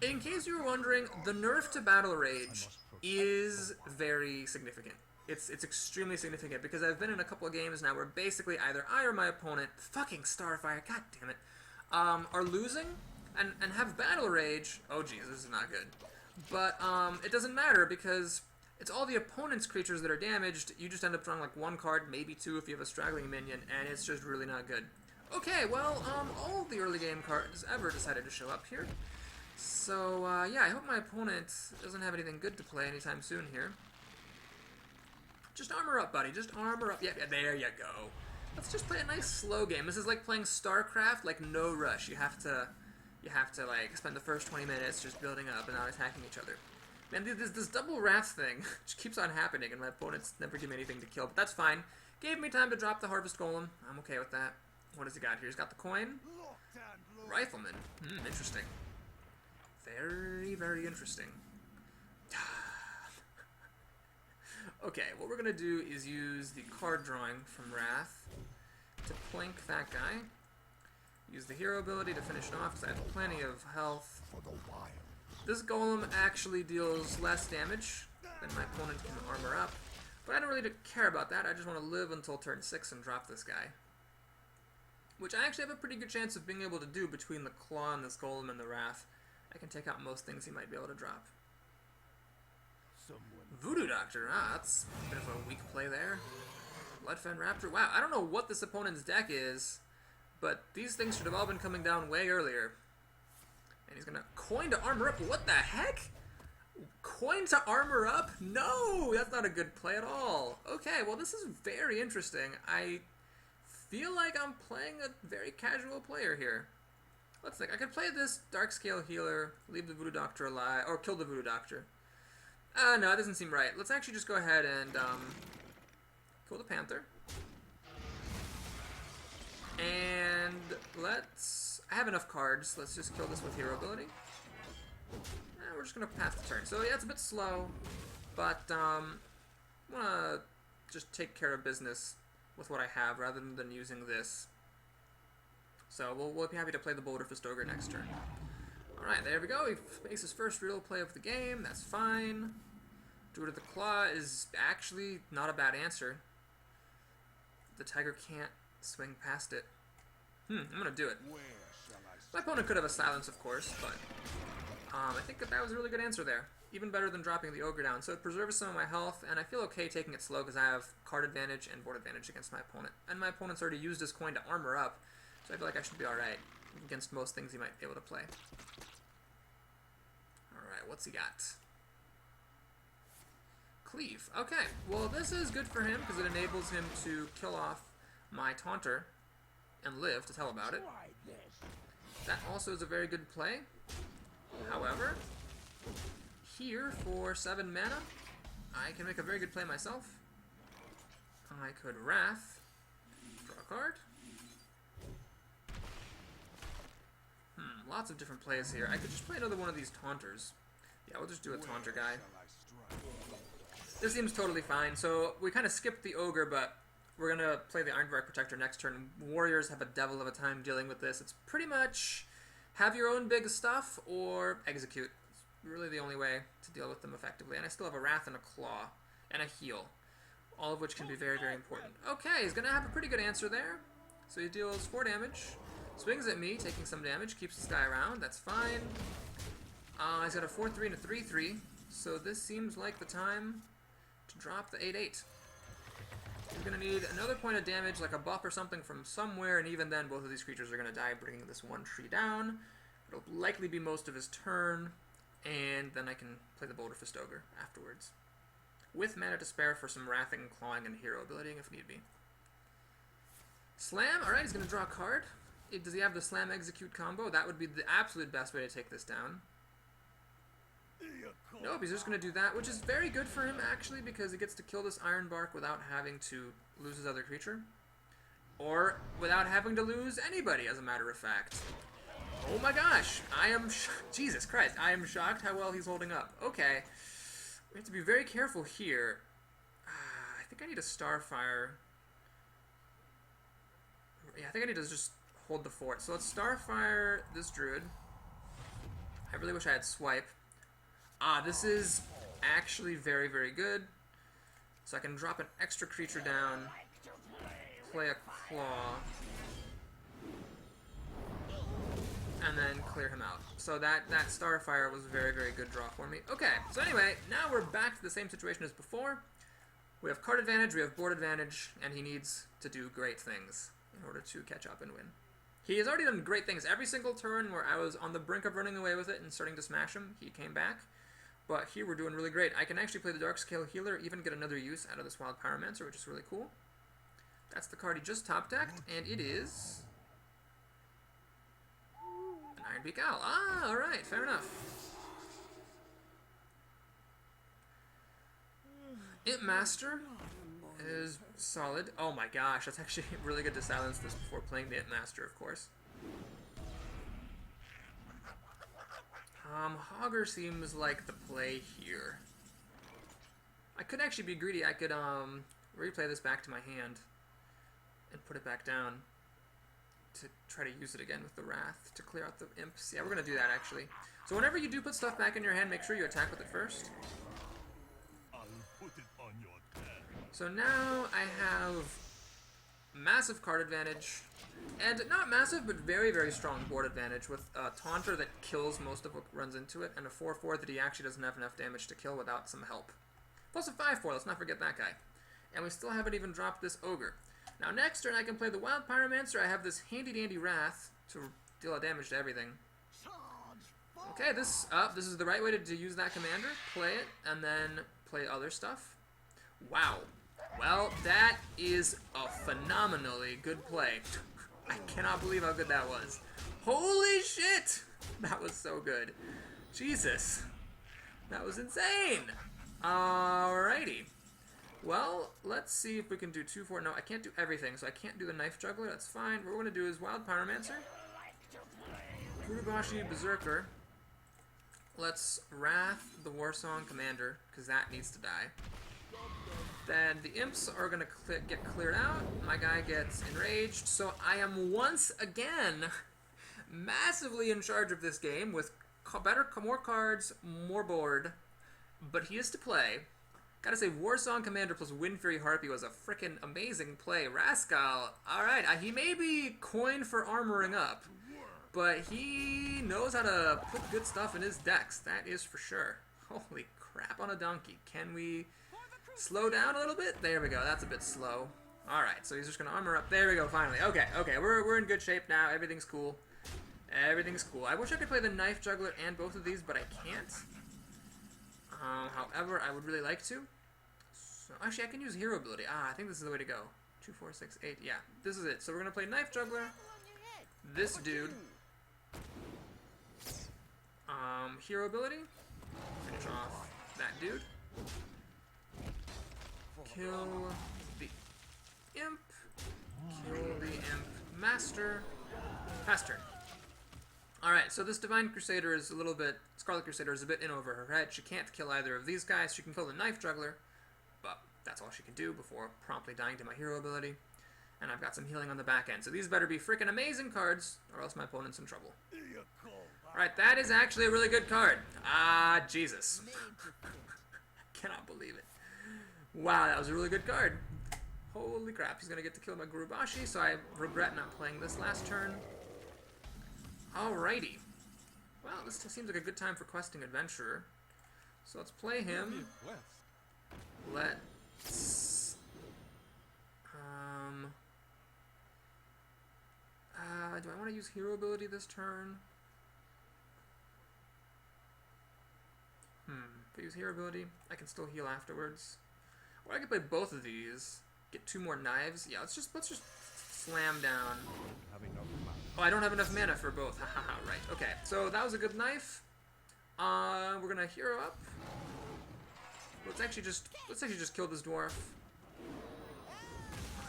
In case you were wondering, the nerf to Battle Rage is very significant. It's extremely significant, because I've been in a couple of games now where basically either I or my opponent, fucking Starfire, god damn it, are losing and have Battle Rage. Oh geez, this is not good. But it doesn't matter because it's all the opponent's creatures that are damaged. You just end up drawing like 1 card, maybe 2 if you have a straggling minion, and it's just really not good. Okay, well, all of the early game cards ever decided to show up here. So yeah, I hope my opponent doesn't have anything good to play anytime soon here. Just armor up, buddy. Just armor up. Yeah, there you go. Let's just play a nice slow game. This is like playing StarCraft, like no rush. You have to like spend the first 20 minutes just building up and not attacking each other. Man, this double wrath thing just keeps on happening, and my opponents never give me anything to kill. But that's fine. Gave me time to drop the Harvest Golem. I'm okay with that. What has he got here? He's got the coin. Rifleman. Interesting. Very, very interesting. Okay, what we're going to do is use the card drawing from Wrath to plink that guy. Use the hero ability to finish it off because I have plenty of health. This golem actually deals less damage than my opponent can armor up. But I don't really care about that. I just want to live until turn 6 and drop this guy. Which I actually have a pretty good chance of being able to do between the Claw and this golem and the Wrath. I can take out most things he might be able to drop. Voodoo Doctor, that's a bit of a weak play there. Bloodfen Raptor, wow, I don't know what this opponent's deck is, but these things should have all been coming down way earlier. And he's gonna coin to armor up, what the heck? Coin to armor up? No, that's not a good play at all. Okay, well this is very interesting. I feel like I'm playing a very casual player here. Let's think, I could play this Darkscale Healer, leave the Voodoo Doctor alive, or kill the Voodoo Doctor. No, it doesn't seem right. Let's actually just go ahead and kill the Panther. And let's I have enough cards. Let's just kill this with hero ability. And we're just gonna pass the turn. So yeah, it's a bit slow, but I wanna just take care of business with what I have rather than using this. So we'll be happy to play the Boulder Fist Ogre next turn. Alright, there we go. He makes his first real play of the game. That's fine. Druid of the Claw is actually not a bad answer. The Tiger can't swing past it. I'm gonna do it. Where shall I My opponent could have a silence, of course, but I think that was a really good answer there. Even better than dropping the Ogre down. So it preserves some of my health, and I feel okay taking it slow because I have card advantage and board advantage against my opponent. And my opponent's already used his coin to armor up, so I feel like I should be alright against most things he might be able to play. Alright, what's he got? Cleave. Okay, well this is good for him because it enables him to kill off my Taunter and live to tell about it. Try this. That also is a very good play. However, here for 7 mana, I can make a very good play myself. I could Wrath, draw a card. Lots of different plays here. I could just play another one of these Taunters. Yeah, we'll just do a Taunter guy. This seems totally fine. So we kind of skipped the Ogre, but we're going to play the Ironbark Protector next turn. Warriors have a devil of a time dealing with this. It's pretty much have your own big stuff or execute. It's really the only way to deal with them effectively. And I still have a Wrath and a Claw and a Heal, all of which can be very, very important. Okay, he's going to have a pretty good answer there. So he deals 4 damage. Swings at me, taking some damage, keeps this guy around, that's fine. He's got a 4-3 and a 3-3, so this seems like the time to drop the 8-8. You're going to need another point of damage, like a buff or something from somewhere, and even then both of these creatures are going to die, bringing this one tree down. It'll likely be most of his turn, and then I can play the Boulder Fist Ogre afterwards. With mana to spare for some Wrathing, Clawing, and Hero abilitying if need be. Slam, alright, he's going to draw a card. Does he have the Slam Execute combo? That would be the absolute best way to take this down. Nope, he's just going to do that, which is very good for him, actually, because he gets to kill this Ironbark without having to lose his other creature. Or without having to lose anybody, as a matter of fact. Oh my gosh, I am Jesus Christ, I am shocked how well he's holding up. Okay, we have to be very careful here. I think I need a Starfire. Yeah, I think I need to just hold the fort. So let's Starfire this Druid. I really wish I had Swipe. This is actually very, very good. So I can drop an extra creature down, play a Claw, and then clear him out. So that Starfire was a very, very good draw for me. Okay, so anyway, now we're back to the same situation as before. We have card advantage, we have board advantage, and he needs to do great things in order to catch up and win. He has already done great things. Every single turn where I was on the brink of running away with it and starting to smash him, he came back. But here we're doing really great. I can actually play the Darkscale Healer, even get another use out of this Wild Pyromancer, which is really cool. That's the card he just top-decked, and it is an Ironbeak Owl. Alright, fair enough. Imp Master is solid. Oh my gosh, that's actually really good to silence this before playing the Imp Master, of course. Hogger seems like the play here. I could actually be greedy. I could replay this back to my hand and put it back down to try to use it again with the Wrath to clear out the imps. Yeah, we're gonna do that actually. So whenever you do put stuff back in your hand, make sure you attack with it first. I'll put it on your tab. So now I have massive card advantage, and not massive, but very, very strong board advantage with a Taunter that kills most of what runs into it, and a 4-4 that he actually doesn't have enough damage to kill without some help. Plus a 5-4, let's not forget that guy. And we still haven't even dropped this Ogre. Now next turn I can play the Wild Pyromancer. I have this handy-dandy Wrath to deal damage to everything. Okay, this is the right way to use that commander. Play it, and then play other stuff. Wow. Well, that is a phenomenally good play. I cannot believe how good that was. Holy shit! That was so good. Jesus. That was insane. Alrighty. Well, let's see if we can do 2-4. No, I can't do everything, so I can't do the Knife Juggler. That's fine. What we're going to do is Wild Pyromancer. Gurubashi Berserker. Let's Wrath the Warsong Commander, because that needs to die. Then the imps are going to get cleared out. My guy gets enraged. So I am once again massively in charge of this game with more cards, more board. But he is to play. Gotta say, Warsong Commander plus Wind Fury Harpy was a frickin' amazing play. Rascal, alright, he may be coined for armoring up, but he knows how to put good stuff in his decks, that is for sure. Holy crap on a donkey. Can we slow down a little bit? There we go, that's a bit slow. Alright, so he's just gonna armor up. There we go, finally. Okay, we're in good shape now. Everything's cool. Everything's cool. I wish I could play the Knife Juggler and both of these, but I can't. However, I would really like to. So, actually, I can use Hero ability. I think this is the way to go. 2, 4, 6, 8. Yeah, this is it. So we're going to play Knife Juggler. This dude. Hero ability. Finish off that dude. Kill the Imp. Kill the Imp Master. Pass turn. Alright, so this Divine Crusader is a little bit... Scarlet Crusader is a bit in over her head. She can't kill either of these guys. She can kill the Knife Juggler, but that's all she can do before promptly dying to my hero ability. And I've got some healing on the back end. So these better be freaking amazing cards, or else my opponent's in trouble. Alright, that is actually a really good card. Jesus. I cannot believe it. Wow, that was a really good card. Holy crap, he's going to get to kill my Gurubashi, so I regret not playing this last turn. Alrighty. Well, this seems like a good time for questing Adventurer. So let's play him. Let's... do I want to use Hero ability this turn? If I use Hero ability, I can still heal afterwards. Or I could play both of these, get 2 more knives. Yeah, let's just slam down. Oh, I don't have enough mana for both. Haha, right. Okay, so that was a good knife. We're gonna hero up. Let's actually just kill this dwarf.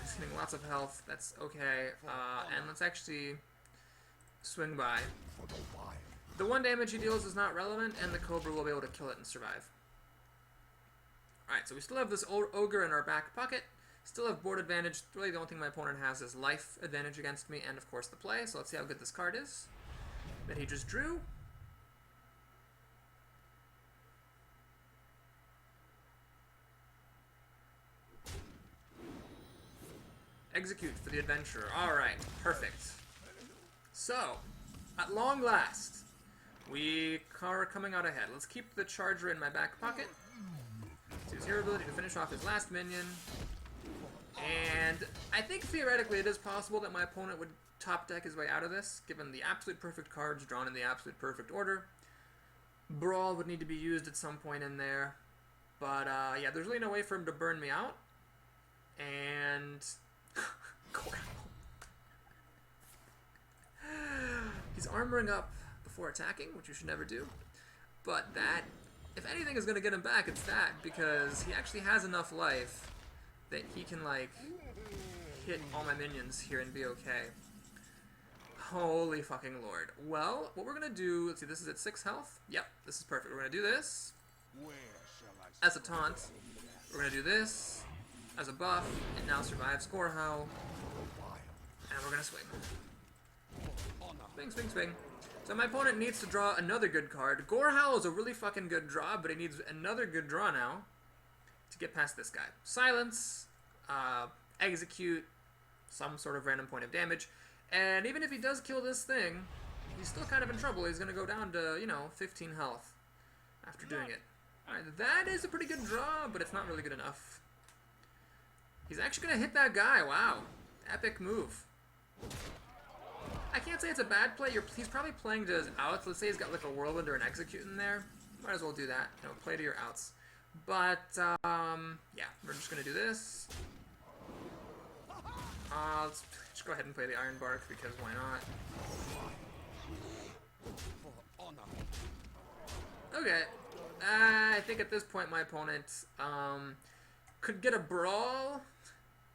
He's getting lots of health. That's okay. And let's actually swing by. The 1 damage he deals is not relevant, and the Cobra will be able to kill it and survive. Alright, so we still have this ogre in our back pocket. Still have board advantage. Really the only thing my opponent has is life advantage against me, and of course the play. So let's see how good this card is that he just drew. Execute for the adventurer. Alright, perfect. So, at long last, we are coming out ahead. Let's keep the charger in my back pocket. Let's use hero ability to finish off his last minion. And I think theoretically it is possible that my opponent would top deck his way out of this, given the absolute perfect cards drawn in the absolute perfect order. Brawl would need to be used at some point in there. But yeah, there's really no way for him to burn me out. And... He's armoring up before attacking, which you should never do. But that, if anything is going to get him back, it's that, because he actually has enough life that he can, like, hit all my minions here and be okay. Holy fucking lord. Well, what we're going to do, let's see, this is at 6 health. Yep, this is perfect. We're going to do this as a taunt. We're going to do this as a buff. It now survives Gorehowl. And we're going to swing. Swing, swing, swing. So my opponent needs to draw another good card. Gorehowl is a really fucking good draw, but he needs another good draw now to get past this guy. Silence, execute, some sort of random point of damage, and even if he does kill this thing, he's still kind of in trouble. He's going to go down to, 15 health after doing it. Alright, that is a pretty good draw, but it's not really good enough. He's actually going to hit that guy. Wow. Epic move. I can't say it's a bad play. He's probably playing to his outs. Let's say he's got like a whirlwind or an execute in there. Might as well do that. Play to your outs. But, yeah, we're just going to do this. Let's just go ahead and play the Iron Bark, because why not? Okay. I think at this point my opponent could get a Brawl,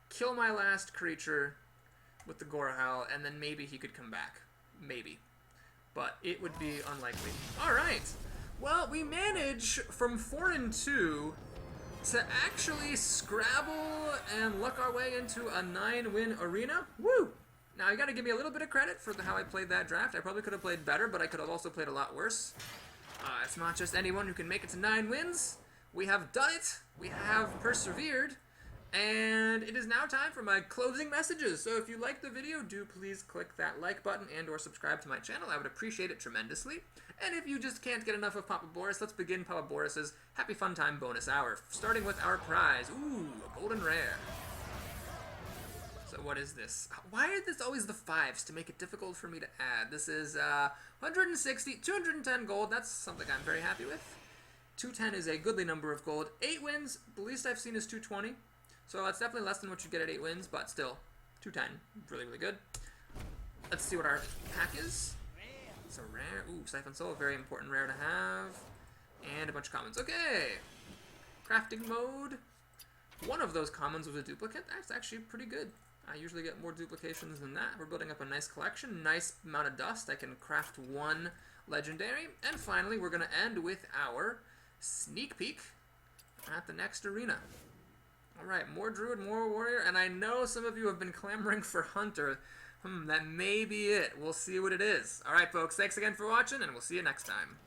kill my last creature with the Gorehowl, and then maybe he could come back. Maybe. but it would be unlikely. All right. Well, we manage from 4-2 to actually scrabble and luck our way into a 9-win arena. Woo! Now, you got to give me a little bit of credit for how I played that draft. I probably could have played better, but I could have also played a lot worse. It's not just anyone who can make it to 9 wins. We have done it. We have persevered. And it is now time for my closing messages. So if you liked the video, do please click that like button and or subscribe to my channel. I would appreciate it tremendously. And if you just can't get enough of Papa Boris, let's begin Papa Boris's Happy Fun Time bonus hour, starting with our prize. Ooh, a golden rare. So what is this? Why are this always the 5s to make it difficult for me to add? This is 160, 210 gold. That's something I'm very happy with. 210 is a goodly number of gold. 8 wins, the least I've seen is 220. So that's definitely less than what you get at 8 wins, but still, 210. Really, really good. Let's see what our pack is. It's a rare. Ooh, Siphon Soul, very important rare to have. And a bunch of commons. Okay. Crafting mode. One of those commons was a duplicate. That's actually pretty good. I usually get more duplications than that. We're building up a nice collection. Nice amount of dust. I can craft 1 legendary. And finally, we're going to end with our sneak peek at the next arena. Alright, more Druid, more Warrior, and I know some of you have been clamoring for Hunter. That may be it. We'll see what it is. Alright, folks, thanks again for watching, and we'll see you next time.